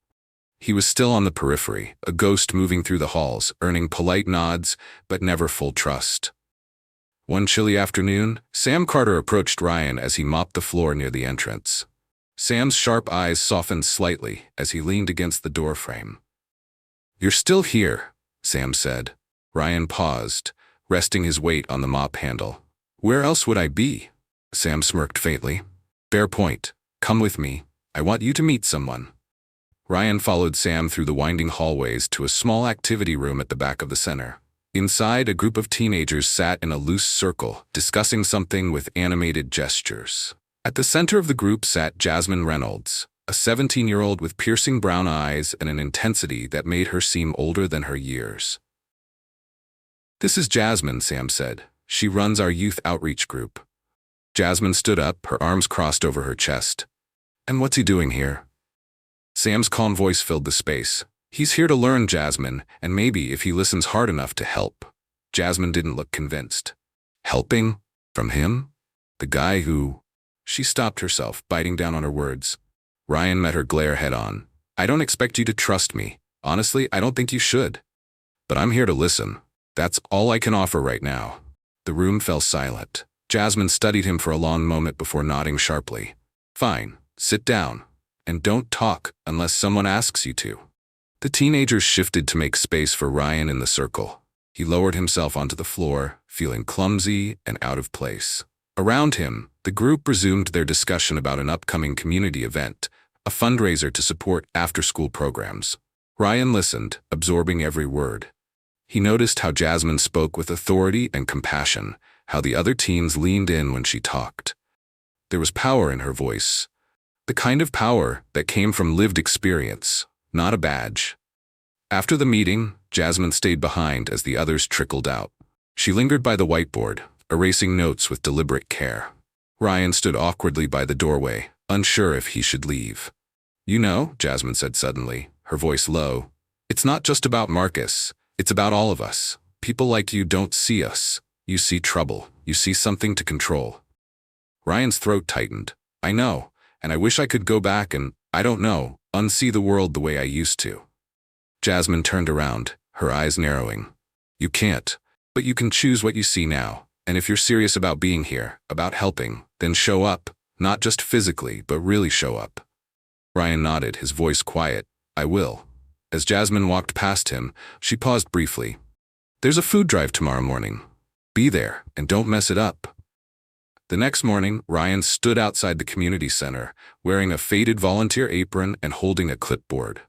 He was still on the periphery, a ghost moving through the halls, earning polite nods, but never full trust. One chilly afternoon, Sam Carter approached Ryan as he mopped the floor near the entrance. Sam's sharp eyes softened slightly as he leaned against the doorframe. "You're still here," Sam said. Ryan paused, resting his weight on the mop handle. "Where else would I be?" Sam smirked faintly. "Fair point. Come with me. I want you to meet someone." Ryan followed Sam through the winding hallways to a small activity room at the back of the center. Inside, a group of teenagers sat in a loose circle, discussing something with animated gestures. At the center of the group sat Jasmine Reynolds, a 17-year-old with piercing brown eyes and an intensity that made her seem older than her years. "This is Jasmine," Sam said. "She runs our youth outreach group." Jasmine stood up, her arms crossed over her chest. "And what's he doing here?" Sam's calm voice filled the space. "He's here to learn, Jasmine, and maybe if he listens hard enough to help." Jasmine didn't look convinced. "Helping? From him? The guy who—" She stopped herself, biting down on her words. Ryan met her glare head-on. "I don't expect you to trust me. Honestly, I don't think you should. But I'm here to listen. That's all I can offer right now." The room fell silent. Jasmine studied him for a long moment before nodding sharply. "Fine, sit down. And don't talk unless someone asks you to." The teenagers shifted to make space for Ryan in the circle. He lowered himself onto the floor, feeling clumsy and out of place. Around him, the group resumed their discussion about an upcoming community event, a fundraiser to support after-school programs. Ryan listened, absorbing every word. He noticed how Jasmine spoke with authority and compassion, how the other teens leaned in when she talked. There was power in her voice. The kind of power that came from lived experience, not a badge. After the meeting, Jasmine stayed behind as the others trickled out. She lingered by the whiteboard, erasing notes with deliberate care. Ryan stood awkwardly by the doorway, unsure if he should leave. "You know," Jasmine said suddenly, her voice low, "it's not just about Marcus. It's about all of us. People like you don't see us. You see trouble. You see something to control." Ryan's throat tightened. "I know, and I wish I could go back and, I don't know, unsee the world the way I used to." Jasmine turned around, her eyes narrowing. "You can't, but you can choose what you see now. And if you're serious about being here, about helping, then show up, not just physically, but really show up." Ryan nodded, his voice quiet. "I will." As Jasmine walked past him, she paused briefly. "There's a food drive tomorrow morning. Be there, and don't mess it up." The next morning, Ryan stood outside the community center, wearing a faded volunteer apron and holding a clipboard.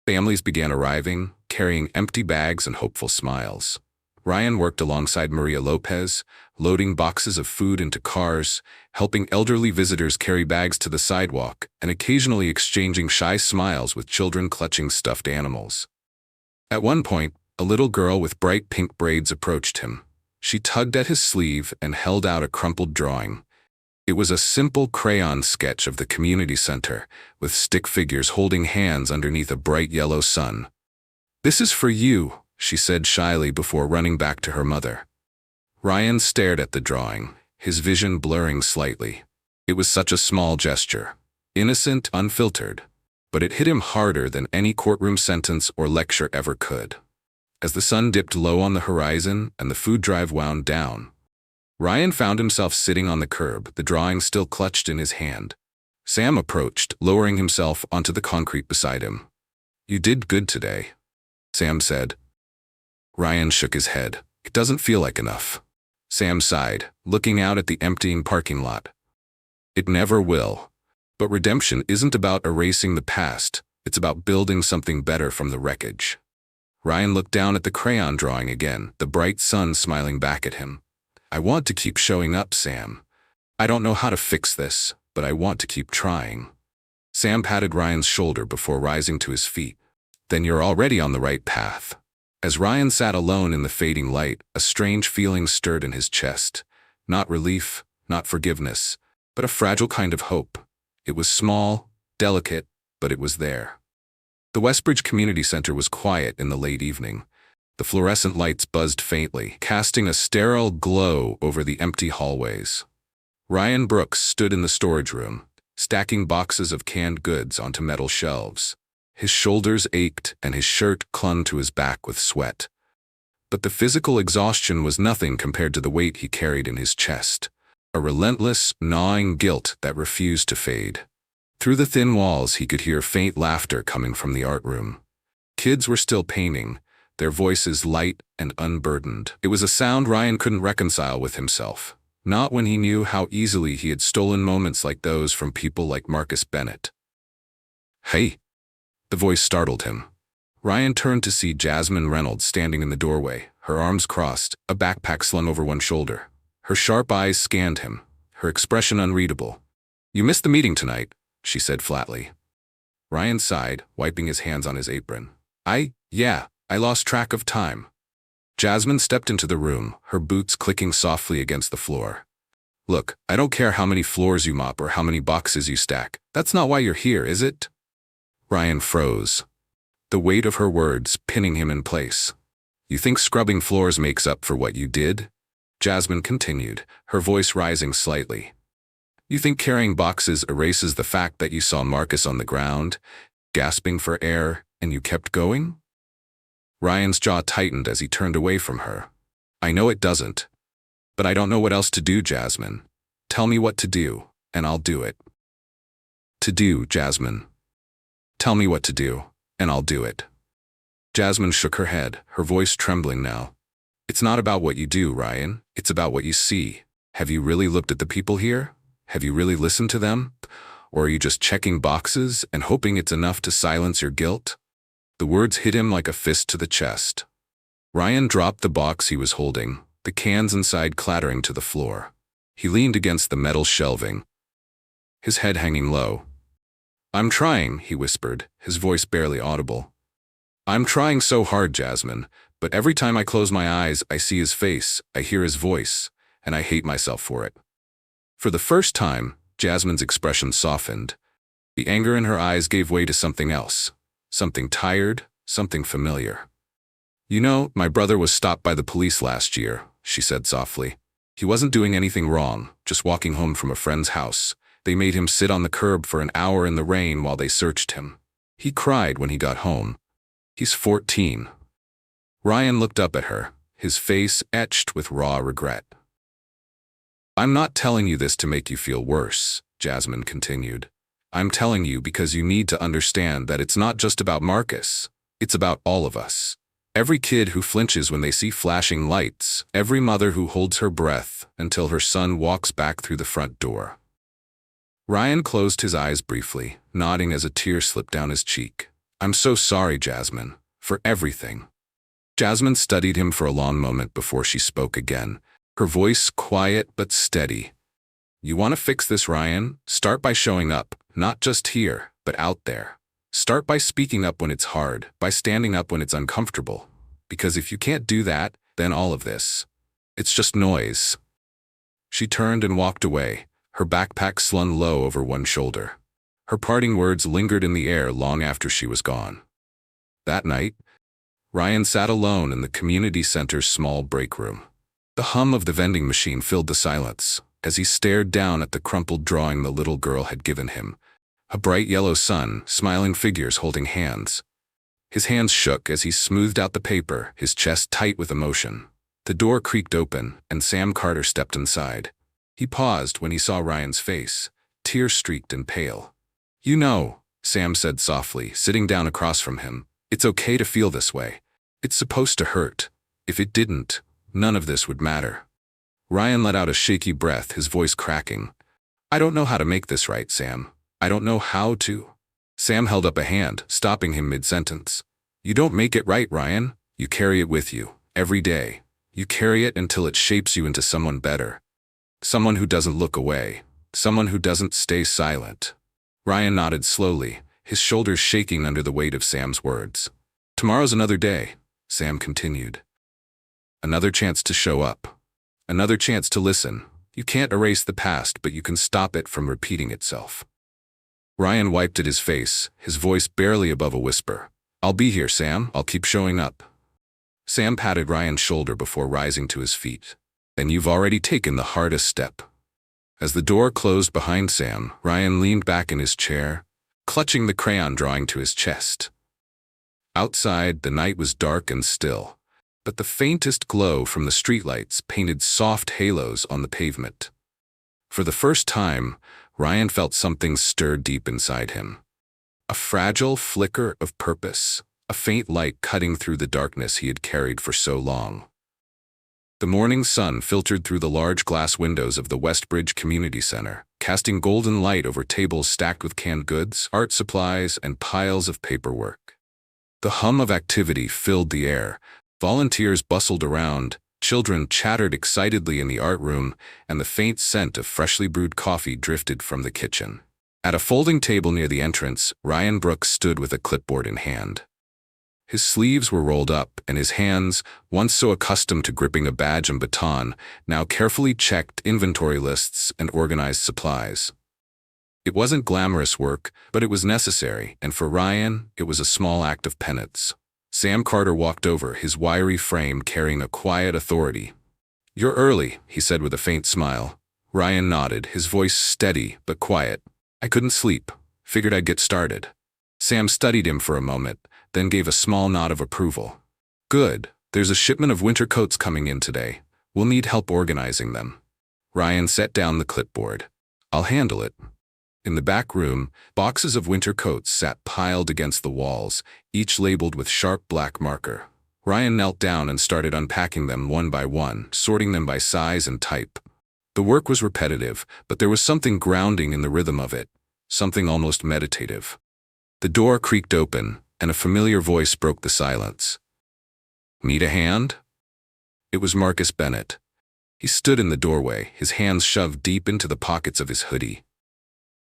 Families began arriving, carrying empty bags and hopeful smiles. Ryan worked alongside Maria Lopez, loading boxes of food into cars, helping elderly visitors carry bags to the sidewalk, and occasionally exchanging shy smiles with children clutching stuffed animals. At one point, a little girl with bright pink braids approached him. She tugged at his sleeve and held out a crumpled drawing. It was a simple crayon sketch of the community center, with stick figures holding hands underneath a bright yellow sun. "This is for you," she said shyly before running back to her mother. Ryan stared at the drawing, his vision blurring slightly. It was such a small gesture, innocent, unfiltered, but it hit him harder than any courtroom sentence or lecture ever could. As the sun dipped low on the horizon and the food drive wound down, Ryan found himself sitting on the curb, the drawing still clutched in his hand. Sam approached, lowering himself onto the concrete beside him. "You did good today." Sam said. Ryan shook his head. It doesn't feel like enough. Sam sighed, looking out at the emptying parking lot. It never will. But redemption isn't about erasing the past, it's about building something better from the wreckage. Ryan looked down at the crayon drawing again, the bright sun smiling back at him. I want to keep showing up, Sam. I don't know how to fix this, but I want to keep trying. Sam patted Ryan's shoulder before rising to his feet. Then you're already on the right path. As Ryan sat alone in the fading light, a strange feeling stirred in his chest. Not relief, not forgiveness, but a fragile kind of hope. It was small, delicate, but it was there. The Westbridge Community Center was quiet in the late evening. The fluorescent lights buzzed faintly, casting a sterile glow over the empty hallways. Ryan Brooks stood in the storage room, stacking boxes of canned goods onto metal shelves. His shoulders ached and his shirt clung to his back with sweat. But the physical exhaustion was nothing compared to the weight he carried in his chest, a relentless, gnawing guilt that refused to fade. Through the thin walls he could hear faint laughter coming from the art room. Kids were still painting, their voices light and unburdened. It was a sound Ryan couldn't reconcile with himself, not when he knew how easily he had stolen moments like those from people like Marcus Bennett. Hey! The voice startled him. Ryan turned to see Jasmine Reynolds standing in the doorway, her arms crossed, a backpack slung over one shoulder. Her sharp eyes scanned him, her expression unreadable. You missed the meeting tonight, she said flatly. Ryan sighed, wiping his hands on his apron. Yeah, I lost track of time. Jasmine stepped into the room, her boots clicking softly against the floor. Look, I don't care how many floors you mop or how many boxes you stack. That's not why you're here, is it? Ryan froze, the weight of her words pinning him in place. You think scrubbing floors makes up for what you did? Jasmine continued, her voice rising slightly. You think carrying boxes erases the fact that you saw Marcus on the ground, gasping for air, and you kept going? Ryan's jaw tightened as he turned away from her. I know it doesn't. But I don't know what else to do, Jasmine. Tell me what to do, and I'll do it. To do, Jasmine. Tell me what to do, and I'll do it. Jasmine shook her head, her voice trembling now. It's not about what you do, Ryan. It's about what you see. Have you really looked at the people here? Have you really listened to them? Or are you just checking boxes and hoping it's enough to silence your guilt? The words hit him like a fist to the chest. Ryan dropped the box he was holding, the cans inside clattering to the floor. He leaned against the metal shelving, his head hanging low. I'm trying, he whispered, his voice barely audible. I'm trying so hard, Jasmine, but every time I close my eyes, I see his face, I hear his voice, and I hate myself for it. For the first time, Jasmine's expression softened. The anger in her eyes gave way to something else, something tired, something familiar. You know, my brother was stopped by the police last year, she said softly. He wasn't doing anything wrong, just walking home from a friend's house. They made him sit on the curb for an hour in the rain while they searched him. He cried when he got home. He's 14. Ryan looked up at her, his face etched with raw regret. I'm not telling you this to make you feel worse, Jasmine continued. I'm telling you because you need to understand that it's not just about Marcus. It's about all of us. Every kid who flinches when they see flashing lights, every mother who holds her breath until her son walks back through the front door. Ryan closed his eyes briefly, nodding as a tear slipped down his cheek. I'm so sorry, Jasmine, for everything. Jasmine studied him for a long moment before she spoke again, her voice quiet but steady. You want to fix this, Ryan? Start by showing up, not just here, but out there. Start by speaking up when it's hard, by standing up when it's uncomfortable. Because if you can't do that, then all of this, it's just noise. She turned and walked away, her backpack slung low over one shoulder. Her parting words lingered in the air long after she was gone. That night, Ryan sat alone in the community center's small break room. The hum of the vending machine filled the silence as he stared down at the crumpled drawing the little girl had given him. A bright yellow sun, smiling figures holding hands. His hands shook as he smoothed out the paper, his chest tight with emotion. The door creaked open, and Sam Carter stepped inside. He paused when he saw Ryan's face, tear-streaked and pale. You know, Sam said softly, sitting down across from him, it's okay to feel this way. It's supposed to hurt. If it didn't, none of this would matter. Ryan let out a shaky breath, his voice cracking. I don't know how to make this right, Sam. I don't know how to. Sam held up a hand, stopping him mid-sentence. You don't make it right, Ryan. You carry it with you, every day. You carry it until it shapes you into someone better. Someone who doesn't look away. Someone who doesn't stay silent. Ryan nodded slowly, his shoulders shaking under the weight of Sam's words. Tomorrow's another day, Sam continued. Another chance to show up. Another chance to listen. You can't erase the past, but you can stop it from repeating itself. Ryan wiped at his face, his voice barely above a whisper. I'll be here, Sam. I'll keep showing up. Sam patted Ryan's shoulder before rising to his feet. Then you've already taken the hardest step. As the door closed behind Sam, Ryan leaned back in his chair, clutching the crayon drawing to his chest. Outside, the night was dark and still, but the faintest glow from the streetlights painted soft halos on the pavement. For the first time, Ryan felt something stir deep inside him. A fragile flicker of purpose, a faint light cutting through the darkness he had carried for so long. The morning sun filtered through the large glass windows of the Westbridge Community Center, casting golden light over tables stacked with canned goods, art supplies, and piles of paperwork. The hum of activity filled the air. Volunteers bustled around, children chattered excitedly in the art room, and the faint scent of freshly brewed coffee drifted from the kitchen. At a folding table near the entrance, Ryan Brooks stood with a clipboard in hand. His sleeves were rolled up, and his hands, once so accustomed to gripping a badge and baton, now carefully checked inventory lists and organized supplies. It wasn't glamorous work, but it was necessary, and for Ryan, it was a small act of penance. Sam Carter walked over, his wiry frame carrying a quiet authority. You're early, he said with a faint smile. Ryan nodded, his voice steady but quiet. I couldn't sleep. Figured I'd get started. Sam studied him for a moment, then gave a small nod of approval. Good. There's a shipment of winter coats coming in today. We'll need help organizing them. Ryan set down the clipboard. I'll handle it. In the back room, boxes of winter coats sat piled against the walls, each labeled with sharp black marker. Ryan knelt down and started unpacking them one by one, sorting them by size and type. The work was repetitive, but there was something grounding in the rhythm of it, something almost meditative. The door creaked open, and a familiar voice broke the silence. Need a hand? It was Marcus Bennett. He stood in the doorway, his hands shoved deep into the pockets of his hoodie.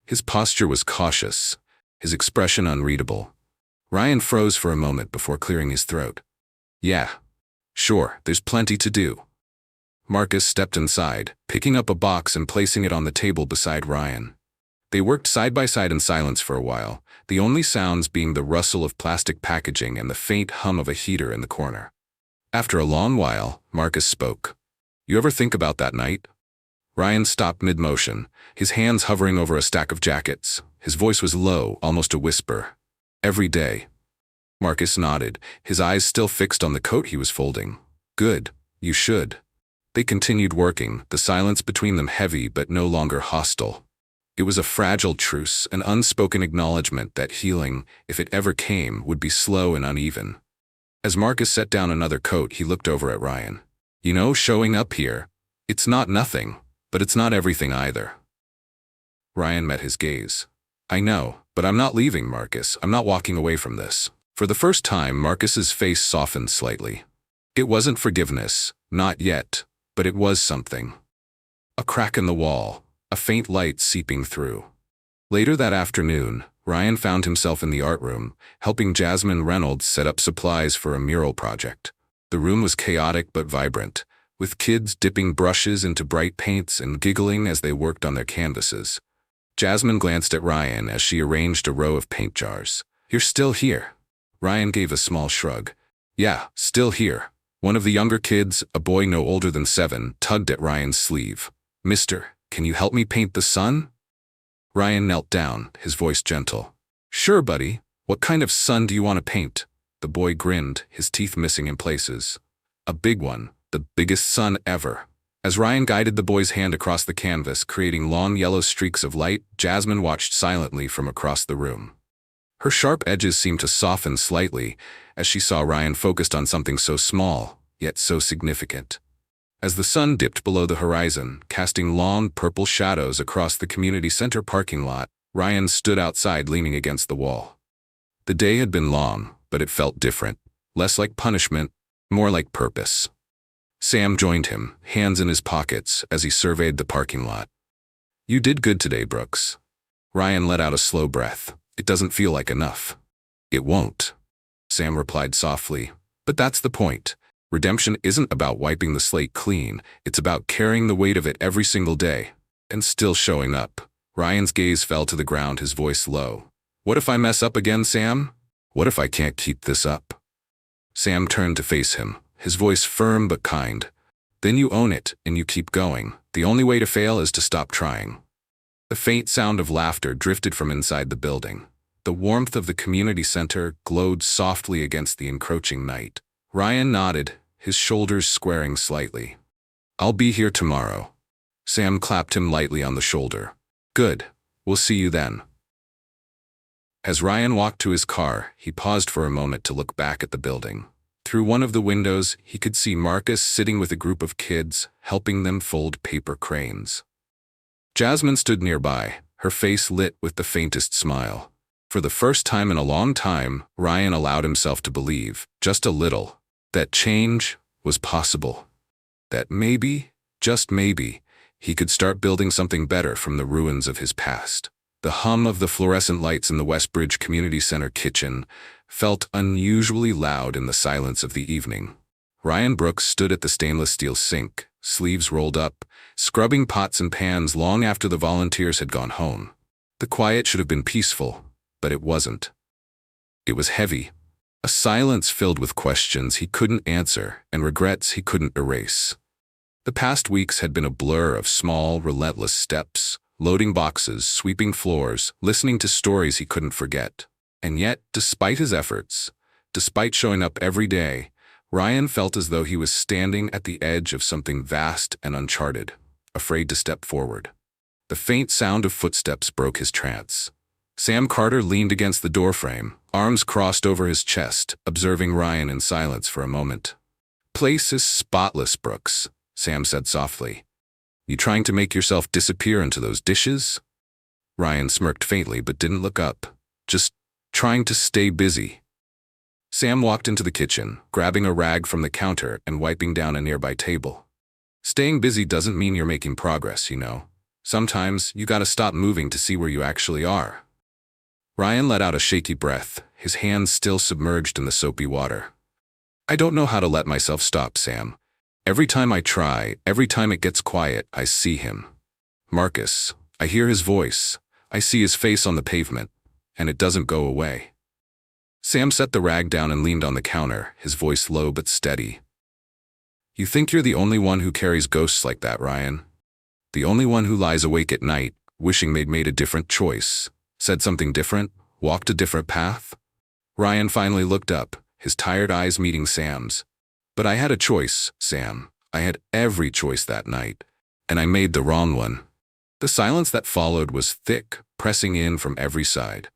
His posture was cautious, his expression unreadable. Ryan froze for a moment before clearing his throat. Yeah, sure, there's plenty to do. Marcus stepped inside, picking up a box and placing it on the table beside Ryan. They worked side by side in silence for a while, the only sounds being the rustle of plastic packaging and the faint hum of a heater in the corner. After a long while, Marcus spoke. You ever think about that night? Ryan stopped mid-motion, his hands hovering over a stack of jackets. His voice was low, almost a whisper. Every day. Marcus nodded, his eyes still fixed on the coat he was folding. Good, you should. They continued working, the silence between them heavy but no longer hostile. It was a fragile truce, an unspoken acknowledgement that healing, if it ever came, would be slow and uneven. As Marcus set down another coat, he looked over at Ryan. You know, showing up here, it's not nothing. But it's not everything either. Ryan met his gaze. I know, but I'm not leaving, Marcus. I'm not walking away from this. For the first time, Marcus's face softened slightly. It wasn't forgiveness, not yet, but it was something. A crack in the wall, a faint light seeping through. Later that afternoon, Ryan found himself in the art room, helping Jasmine Reynolds set up supplies for a mural project. The room was chaotic but vibrant, with kids dipping brushes into bright paints and giggling as they worked on their canvases. Jasmine glanced at Ryan as she arranged a row of paint jars. You're still here. Ryan gave a small shrug. Yeah, still here. One of the younger kids, a boy no older than 7, tugged at Ryan's sleeve. Mister, can you help me paint the sun? Ryan knelt down, his voice gentle. Sure, buddy. What kind of sun do you want to paint? The boy grinned, his teeth missing in places. A big one. The biggest sun ever. As Ryan guided the boy's hand across the canvas, creating long yellow streaks of light, Jasmine watched silently from across the room. Her sharp edges seemed to soften slightly, as she saw Ryan focused on something so small, yet so significant. As the sun dipped below the horizon, casting long purple shadows across the community center parking lot, Ryan stood outside leaning against the wall. The day had been long, but it felt different. Less like punishment, more like purpose. Sam joined him, hands in his pockets, as he surveyed the parking lot. "You did good today, Brooks." Ryan let out a slow breath. "It doesn't feel like enough." "It won't," Sam replied softly. "But that's the point. Redemption isn't about wiping the slate clean. It's about carrying the weight of it every single day. And still showing up." Ryan's gaze fell to the ground, his voice low. "What if I mess up again, Sam? What if I can't keep this up?" Sam turned to face him, his voice firm but kind. "Then you own it, and you keep going. The only way to fail is to stop trying." The faint sound of laughter drifted from inside the building. The warmth of the community center glowed softly against the encroaching night. Ryan nodded, his shoulders squaring slightly. "I'll be here tomorrow." Sam clapped him lightly on the shoulder. "Good. We'll see you then." As Ryan walked to his car, he paused for a moment to look back at the building. Through one of the windows, he could see Marcus sitting with a group of kids, helping them fold paper cranes. Jasmine stood nearby, her face lit with the faintest smile. For the first time in a long time, Ryan allowed himself to believe, just a little, that change was possible. That maybe, just maybe, he could start building something better from the ruins of his past. The hum of the fluorescent lights in the Westbridge Community Center kitchen felt unusually loud in the silence of the evening. Ryan Brooks stood at the stainless steel sink, sleeves rolled up, scrubbing pots and pans long after the volunteers had gone home. The quiet should have been peaceful, but it wasn't. It was heavy, a silence filled with questions he couldn't answer and regrets he couldn't erase. The past weeks had been a blur of small, relentless steps, loading boxes, sweeping floors, listening to stories he couldn't forget. And yet, despite his efforts, despite showing up every day, Ryan felt as though he was standing at the edge of something vast and uncharted, afraid to step forward. The faint sound of footsteps broke his trance. Sam Carter leaned against the doorframe, arms crossed over his chest, observing Ryan in silence for a moment. "Place is spotless, Brooks," Sam said softly. "You trying to make yourself disappear into those dishes?" Ryan smirked faintly but didn't look up. "Just trying to stay busy." Sam walked into the kitchen, grabbing a rag from the counter and wiping down a nearby table. "Staying busy doesn't mean you're making progress, you know. Sometimes you gotta stop moving to see where you actually are." Ryan let out a shaky breath, his hands still submerged in the soapy water. "I don't know how to let myself stop, Sam. Every time I try, every time it gets quiet, I see him. Marcus, I hear his voice. I see his face on the pavement, and it doesn't go away." Sam set the rag down and leaned on the counter, his voice low but steady. "You think you're the only one who carries ghosts like that, Ryan? The only one who lies awake at night, wishing they'd made a different choice, said something different, walked a different path?" Ryan finally looked up, his tired eyes meeting Sam's. "But I had a choice, Sam. I had every choice that night, and I made the wrong one." The silence that followed was thick, pressing in from every side.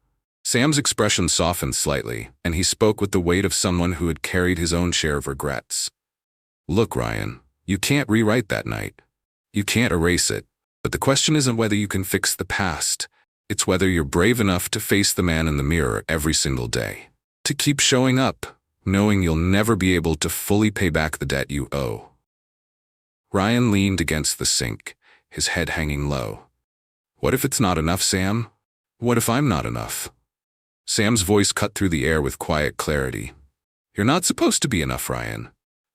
Sam's expression softened slightly, and he spoke with the weight of someone who had carried his own share of regrets. "Look, Ryan, you can't rewrite that night. You can't erase it. But the question isn't whether you can fix the past. It's whether you're brave enough to face the man in the mirror every single day. To keep showing up, knowing you'll never be able to fully pay back the debt you owe." Ryan leaned against the sink, his head hanging low. "What if it's not enough, Sam? What if I'm not enough?" Sam's voice cut through the air with quiet clarity. "You're not supposed to be enough, Ryan.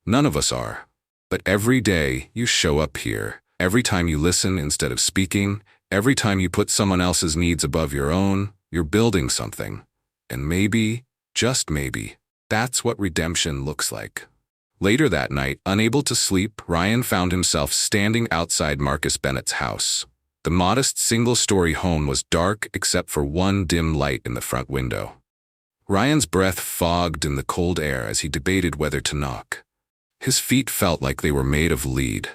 None of us are. But every day you show up here, every time you listen instead of speaking, every time you put someone else's needs above your own, you're building something. And maybe, just maybe, that's what redemption looks like." Later that night, unable to sleep, Ryan found himself standing outside Marcus Bennett's house. The modest single-story home was dark except for one dim light in the front window. Ryan's breath fogged in the cold air as he debated whether to knock. His feet felt like they were made of lead,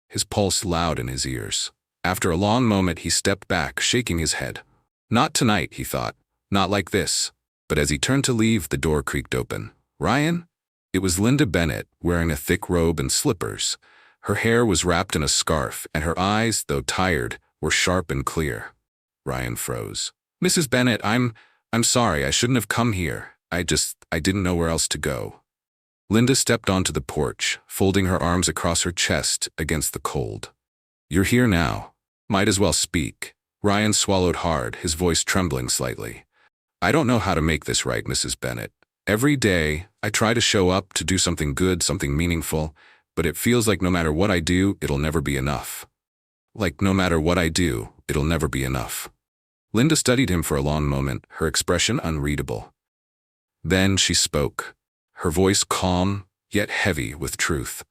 his pulse loud in his ears. After a long moment, he stepped back, shaking his head. Not tonight, he thought. Not like this. But as he turned to leave, the door creaked open. "Ryan?" It was Linda Bennett, wearing a thick robe and slippers. Her hair was wrapped in a scarf, and her eyes, though tired, were sharp and clear. Ryan froze. "Mrs. Bennett, I'm sorry, I shouldn't have come here. I didn't know where else to go." Linda stepped onto the porch, folding her arms across her chest against the cold. "You're here now. Might as well speak." Ryan swallowed hard, his voice trembling slightly. "I don't know how to make this right, Mrs. Bennett. Every day, I try to show up, to do something good, something meaningful, but it feels like no matter what I do, it'll never be enough. Like no matter what I do, it'll never be enough." Linda studied him for a long moment, her expression unreadable. Then she spoke, her voice calm, yet heavy with truth.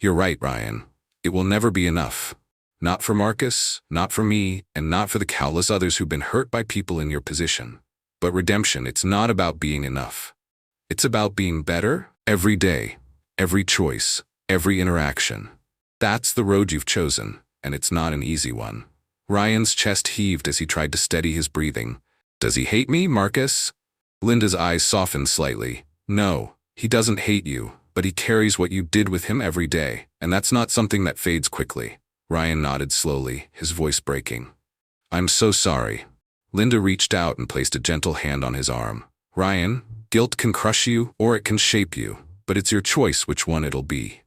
"You're right, Ryan. It will never be enough. Not for Marcus, not for me, and not for the countless others who've been hurt by people in your position. But redemption, it's not about being enough. It's about being better every day, every choice, every interaction. That's the road you've chosen, and it's not an easy one." Ryan's chest heaved as he tried to steady his breathing. "Does he hate me, Marcus?" Linda's eyes softened slightly. "No, he doesn't hate you, but he carries what you did with him every day, and that's not something that fades quickly." Ryan nodded slowly, his voice breaking. "I'm so sorry." Linda reached out and placed a gentle hand on his arm. "Ryan, guilt can crush you or it can shape you, but it's your choice which one it'll be."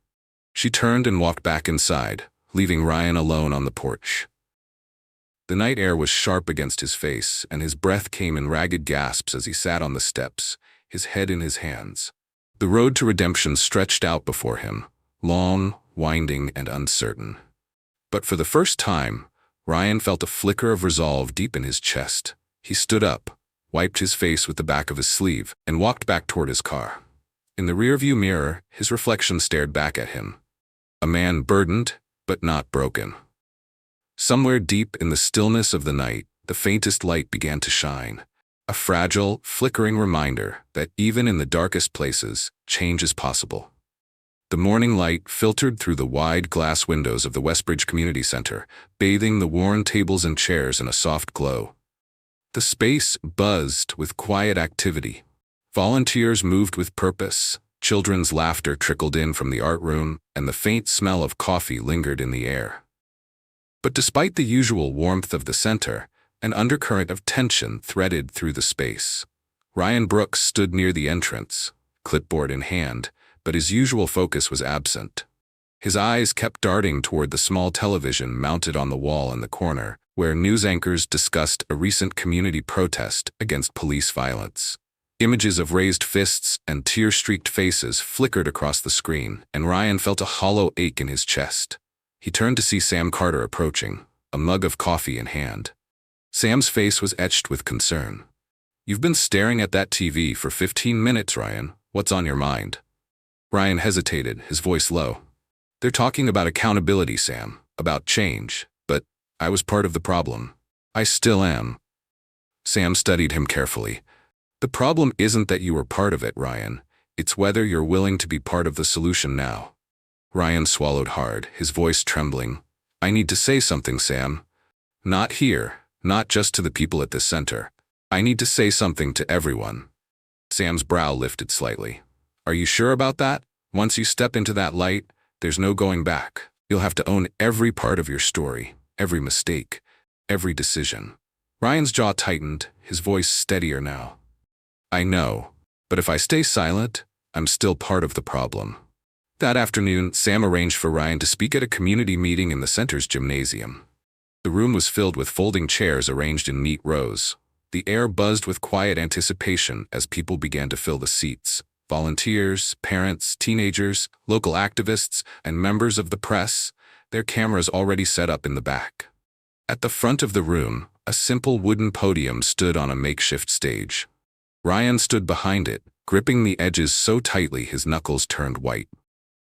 She turned and walked back inside, leaving Ryan alone on the porch. The night air was sharp against his face, and his breath came in ragged gasps as he sat on the steps, his head in his hands. The road to redemption stretched out before him, long, winding, and uncertain. But for the first time, Ryan felt a flicker of resolve deep in his chest. He stood up, wiped his face with the back of his sleeve, and walked back toward his car. In the rearview mirror, his reflection stared back at him. A man burdened, but not broken. Somewhere deep in the stillness of the night, the faintest light began to shine. A fragile, flickering reminder that even in the darkest places, change is possible. The morning light filtered through the wide glass windows of the Westbridge Community Center, bathing the worn tables and chairs in a soft glow. The space buzzed with quiet activity. Volunteers moved with purpose, children's laughter trickled in from the art room, and the faint smell of coffee lingered in the air. But despite the usual warmth of the center, an undercurrent of tension threaded through the space. Ryan Brooks stood near the entrance, clipboard in hand, but his usual focus was absent. His eyes kept darting toward the small television mounted on the wall in the corner, where news anchors discussed a recent community protest against police violence. Images of raised fists and tear-streaked faces flickered across the screen, and Ryan felt a hollow ache in his chest. He turned to see Sam Carter approaching, a mug of coffee in hand. Sam's face was etched with concern. "You've been staring at that TV for 15 minutes, Ryan. What's on your mind?" Ryan hesitated, his voice low. "They're talking about accountability, Sam, about change, but I was part of the problem. I still am." Sam studied him carefully. "The problem isn't that you were part of it, Ryan. It's whether you're willing to be part of the solution now." Ryan swallowed hard, his voice trembling. "I need to say something, Sam. Not here, not just to the people at this center. I need to say something to everyone." Sam's brow lifted slightly. "Are you sure about that? Once you step into that light, there's no going back. You'll have to own every part of your story, every mistake, every decision." Ryan's jaw tightened, his voice steadier now. "I know, but if I stay silent, I'm still part of the problem." That afternoon, Sam arranged for Ryan to speak at a community meeting in the center's gymnasium. The room was filled with folding chairs arranged in neat rows. The air buzzed with quiet anticipation as people began to fill the seats. Volunteers, parents, teenagers, local activists, and members of the press, their cameras already set up in the back. At the front of the room, a simple wooden podium stood on a makeshift stage. Ryan stood behind it, gripping the edges so tightly his knuckles turned white.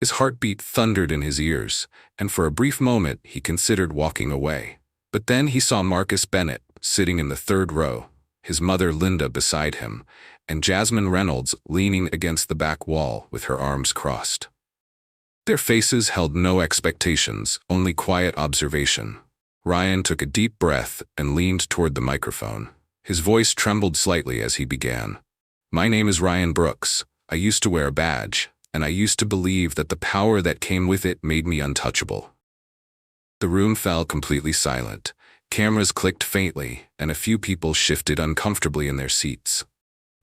His heartbeat thundered in his ears, and for a brief moment he considered walking away. But then he saw Marcus Bennett sitting in the third row, his mother Linda beside him, and Jasmine Reynolds leaning against the back wall with her arms crossed. Their faces held no expectations, only quiet observation. Ryan took a deep breath and leaned toward the microphone. His voice trembled slightly as he began. "My name is Ryan Brooks. I used to wear a badge, and I used to believe that the power that came with it made me untouchable." The room fell completely silent. Cameras clicked faintly, and a few people shifted uncomfortably in their seats.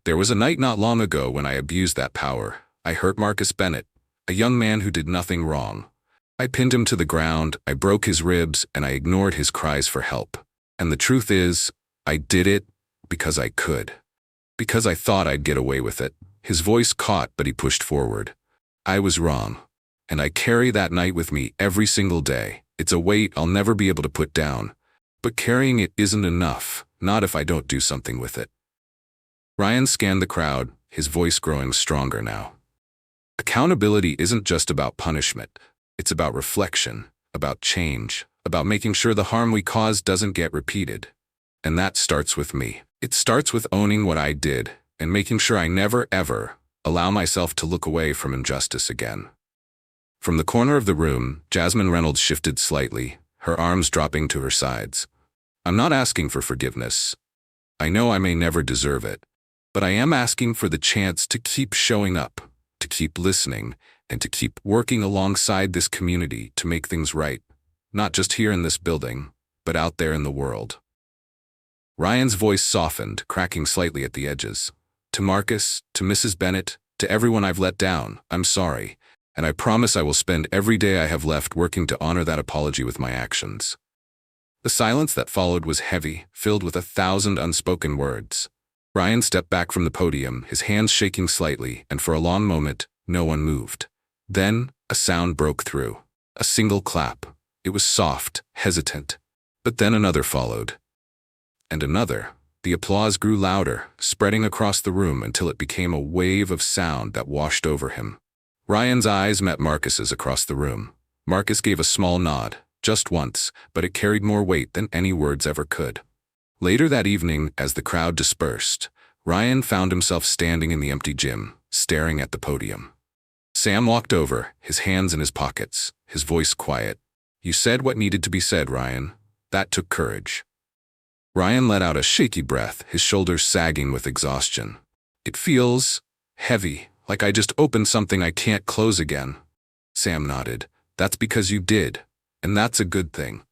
"There was a night not long ago when I abused that power. I hurt Marcus Bennett, a young man who did nothing wrong. I pinned him to the ground, I broke his ribs, and I ignored his cries for help. And the truth is, I did it because I could. Because I thought I'd get away with it." His voice caught, but he pushed forward. "I was wrong. And I carry that night with me every single day. It's a weight I'll never be able to put down. But carrying it isn't enough, not if I don't do something with it." Ryan scanned the crowd, his voice growing stronger now. Accountability isn't just about punishment. It's about reflection, about change, about making sure the harm we cause doesn't get repeated. And that starts with me. It starts with owning what I did and making sure I never, ever allow myself to look away from injustice again. From the corner of the room, Jasmine Reynolds shifted slightly, her arms dropping to her sides. "I'm not asking for forgiveness. I know I may never deserve it, but I am asking for the chance to keep showing up, to keep listening, and to keep working alongside this community to make things right, not just here in this building, but out there in the world." Ryan's voice softened, cracking slightly at the edges. "To Marcus, to Mrs. Bennett, to everyone I've let down, I'm sorry, and I promise I will spend every day I have left working to honor that apology with my actions." The silence that followed was heavy, filled with 1,000 unspoken words. Ryan stepped back from the podium, his hands shaking slightly, and for a long moment, no one moved. Then, a sound broke through. A single clap. It was soft, hesitant. But then another followed. And another. The applause grew louder, spreading across the room until it became a wave of sound that washed over him. Ryan's eyes met Marcus's across the room. Marcus gave a small nod, just once, but it carried more weight than any words ever could. Later that evening, as the crowd dispersed, Ryan found himself standing in the empty gym, staring at the podium. Sam walked over, his hands in his pockets, his voice quiet. "You said what needed to be said, Ryan. That took courage." Ryan let out a shaky breath, his shoulders sagging with exhaustion. "It feels heavy, like I just opened something I can't close again." Sam nodded. "That's because you did, and that's a good thing."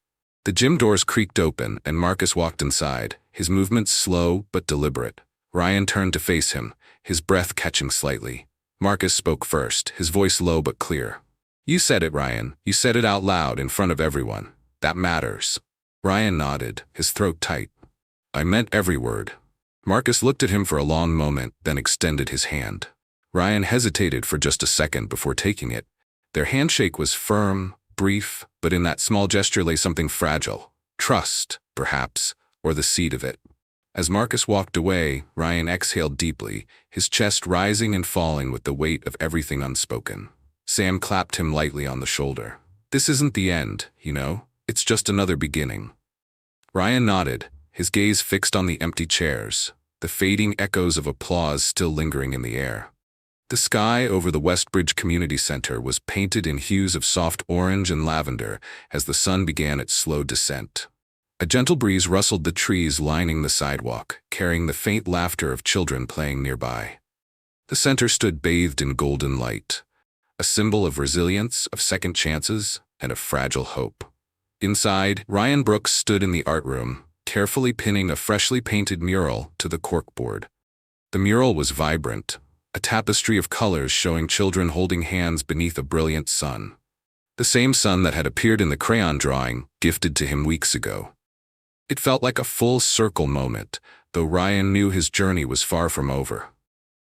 The gym doors creaked open, and Marcus walked inside, his movements slow but deliberate. Ryan turned to face him, his breath catching slightly. Marcus spoke first, his voice low but clear. "You said it, Ryan. You said it out loud in front of everyone. That matters." Ryan nodded, his throat tight. "I meant every word." Marcus looked at him for a long moment, then extended his hand. Ryan hesitated for just a second before taking it. Their handshake was firm, brief, but in that small gesture lay something fragile. Trust, perhaps, or the seed of it. As Marcus walked away, Ryan exhaled deeply, his chest rising and falling with the weight of everything unspoken. Sam clapped him lightly on the shoulder. "This isn't the end, you know? It's just another beginning." Ryan nodded, his gaze fixed on the empty chairs, the fading echoes of applause still lingering in the air. The sky over the Westbridge Community Center was painted in hues of soft orange and lavender as the sun began its slow descent. A gentle breeze rustled the trees lining the sidewalk, carrying the faint laughter of children playing nearby. The center stood bathed in golden light, a symbol of resilience, of second chances, and of fragile hope. Inside, Ryan Brooks stood in the art room, carefully pinning a freshly painted mural to the corkboard. The mural was vibrant, a tapestry of colors showing children holding hands beneath a brilliant sun. The same sun that had appeared in the crayon drawing gifted to him weeks ago. It felt like a full circle moment, though Ryan knew his journey was far from over.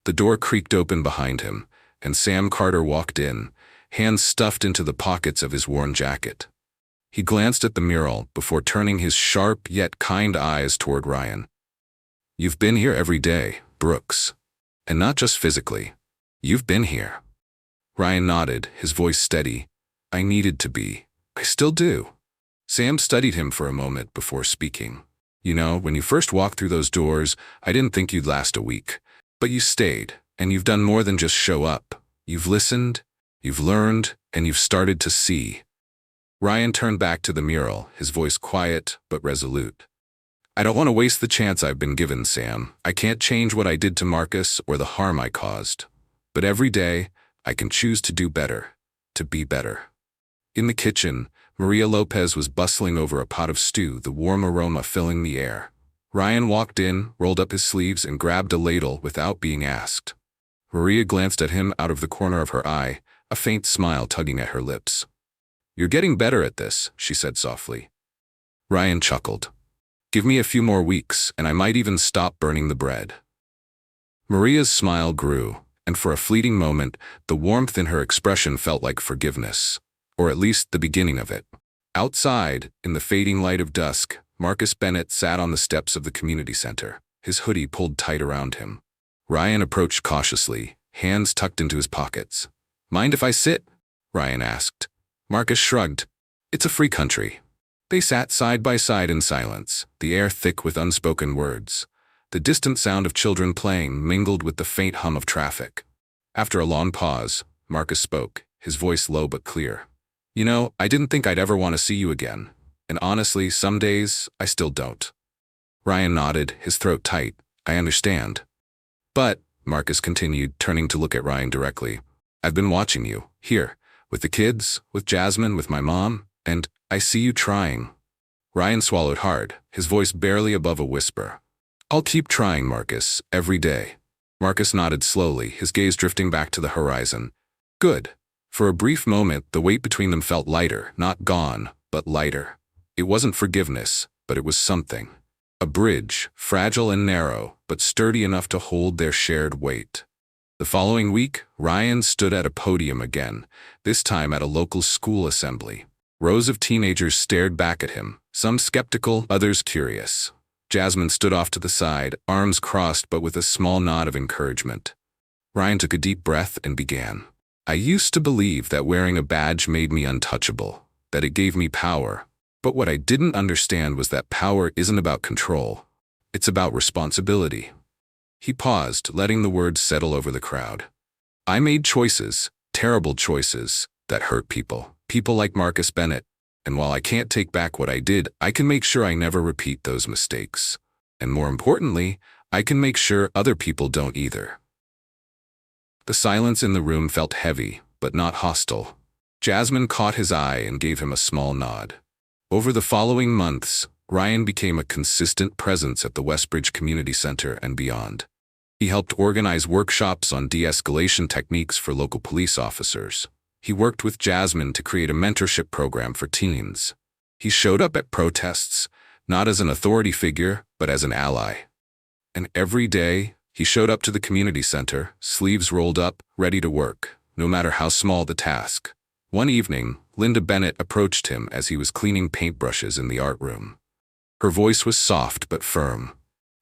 The door creaked open behind him, and Sam Carter walked in, hands stuffed into the pockets of his worn jacket. He glanced at the mural before turning his sharp yet kind eyes toward Ryan. "You've been here every day, Brooks. And not just physically. You've been here." Ryan nodded, his voice steady. "I needed to be. I still do." Sam studied him for a moment before speaking. "You know, when you first walked through those doors, I didn't think you'd last a week. But you stayed, and you've done more than just show up. You've listened, you've learned, and you've started to see." Ryan turned back to the mural, his voice quiet but resolute. I don't want to waste the chance I've been given, Sam. I can't change what I did to Marcus or the harm I caused. But every day, I can choose to do better, to be better. In the kitchen, Maria Lopez was bustling over a pot of stew, the warm aroma filling the air. Ryan walked in, rolled up his sleeves, and grabbed a ladle without being asked. Maria glanced at him out of the corner of her eye, a faint smile tugging at her lips. "You're getting better at this," she said softly. Ryan chuckled. "Give me a few more weeks, and I might even stop burning the bread." Maria's smile grew, and for a fleeting moment, the warmth in her expression felt like forgiveness, or at least the beginning of it. Outside, in the fading light of dusk, Marcus Bennett sat on the steps of the community center, his hoodie pulled tight around him. Ryan approached cautiously, hands tucked into his pockets. "Mind if I sit?" Ryan asked. Marcus shrugged. "It's a free country." They sat side by side in silence, the air thick with unspoken words. The distant sound of children playing mingled with the faint hum of traffic. After a long pause, Marcus spoke, his voice low but clear. "You know, I didn't think I'd ever want to see you again. And honestly, some days, I still don't." Ryan nodded, his throat tight. "I understand." "But," Marcus continued, turning to look at Ryan directly, "I've been watching you, here, with the kids, with Jasmine, with my mom, and I see you trying." Ryan swallowed hard, his voice barely above a whisper. "I'll keep trying, Marcus, every day." Marcus nodded slowly, his gaze drifting back to the horizon. "Good." For a brief moment, the weight between them felt lighter, not gone, but lighter. It wasn't forgiveness, but it was something. A bridge, fragile and narrow, but sturdy enough to hold their shared weight. The following week, Ryan stood at a podium again, this time at a local school assembly. Rows of teenagers stared back at him, some skeptical, others curious. Jasmine stood off to the side, arms crossed but with a small nod of encouragement. Ryan took a deep breath and began. "I used to believe that wearing a badge made me untouchable, that it gave me power. But what I didn't understand was that power isn't about control. It's about responsibility." He paused, letting the words settle over the crowd. "I made choices, terrible choices, that hurt people, people like Marcus Bennett. And while I can't take back what I did, I can make sure I never repeat those mistakes. And more importantly, I can make sure other people don't either." The silence in the room felt heavy, but not hostile. Jasmine caught his eye and gave him a small nod. Over the following months, Ryan became a consistent presence at the Westbridge Community Center and beyond. He helped organize workshops on de-escalation techniques for local police officers. He worked with Jasmine to create a mentorship program for teens. He showed up at protests, not as an authority figure, but as an ally. And every day, he showed up to the community center, sleeves rolled up, ready to work, no matter how small the task. One evening, Linda Bennett approached him as he was cleaning paintbrushes in the art room. Her voice was soft but firm.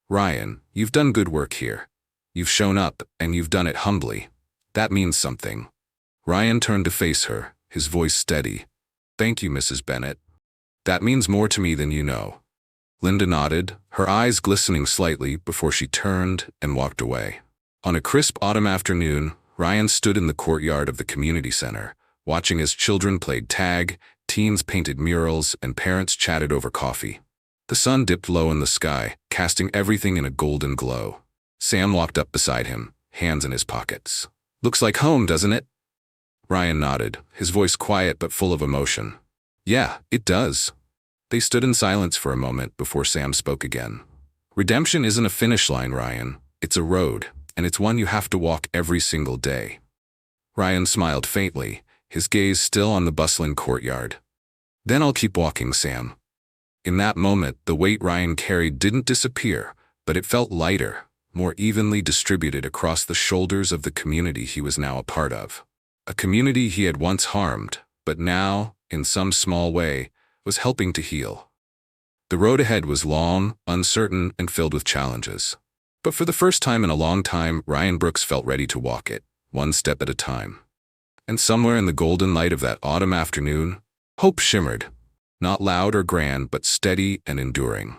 "Ryan, you've done good work here. You've shown up, and you've done it humbly. That means something." Ryan turned to face her, his voice steady. "Thank you, Mrs. Bennett. That means more to me than you know." Linda nodded, her eyes glistening slightly before she turned and walked away. On a crisp autumn afternoon, Ryan stood in the courtyard of the community center, watching as children played tag, teens painted murals, and parents chatted over coffee. The sun dipped low in the sky, casting everything in a golden glow. Sam walked up beside him, hands in his pockets. "Looks like home, doesn't it?" Ryan nodded, his voice quiet but full of emotion. "Yeah, it does." They stood in silence for a moment before Sam spoke again. "Redemption isn't a finish line, Ryan. It's a road, and it's one you have to walk every single day." Ryan smiled faintly, his gaze still on the bustling courtyard. "Then I'll keep walking, Sam." In that moment, the weight Ryan carried didn't disappear, but it felt lighter, more evenly distributed across the shoulders of the community he was now a part of. A community he had once harmed, but now, in some small way, was helping to heal. The road ahead was long, uncertain, and filled with challenges. But for the first time in a long time, Ryan Brooks felt ready to walk it, one step at a time. And somewhere in the golden light of that autumn afternoon, hope shimmered. Not loud or grand, but steady and enduring.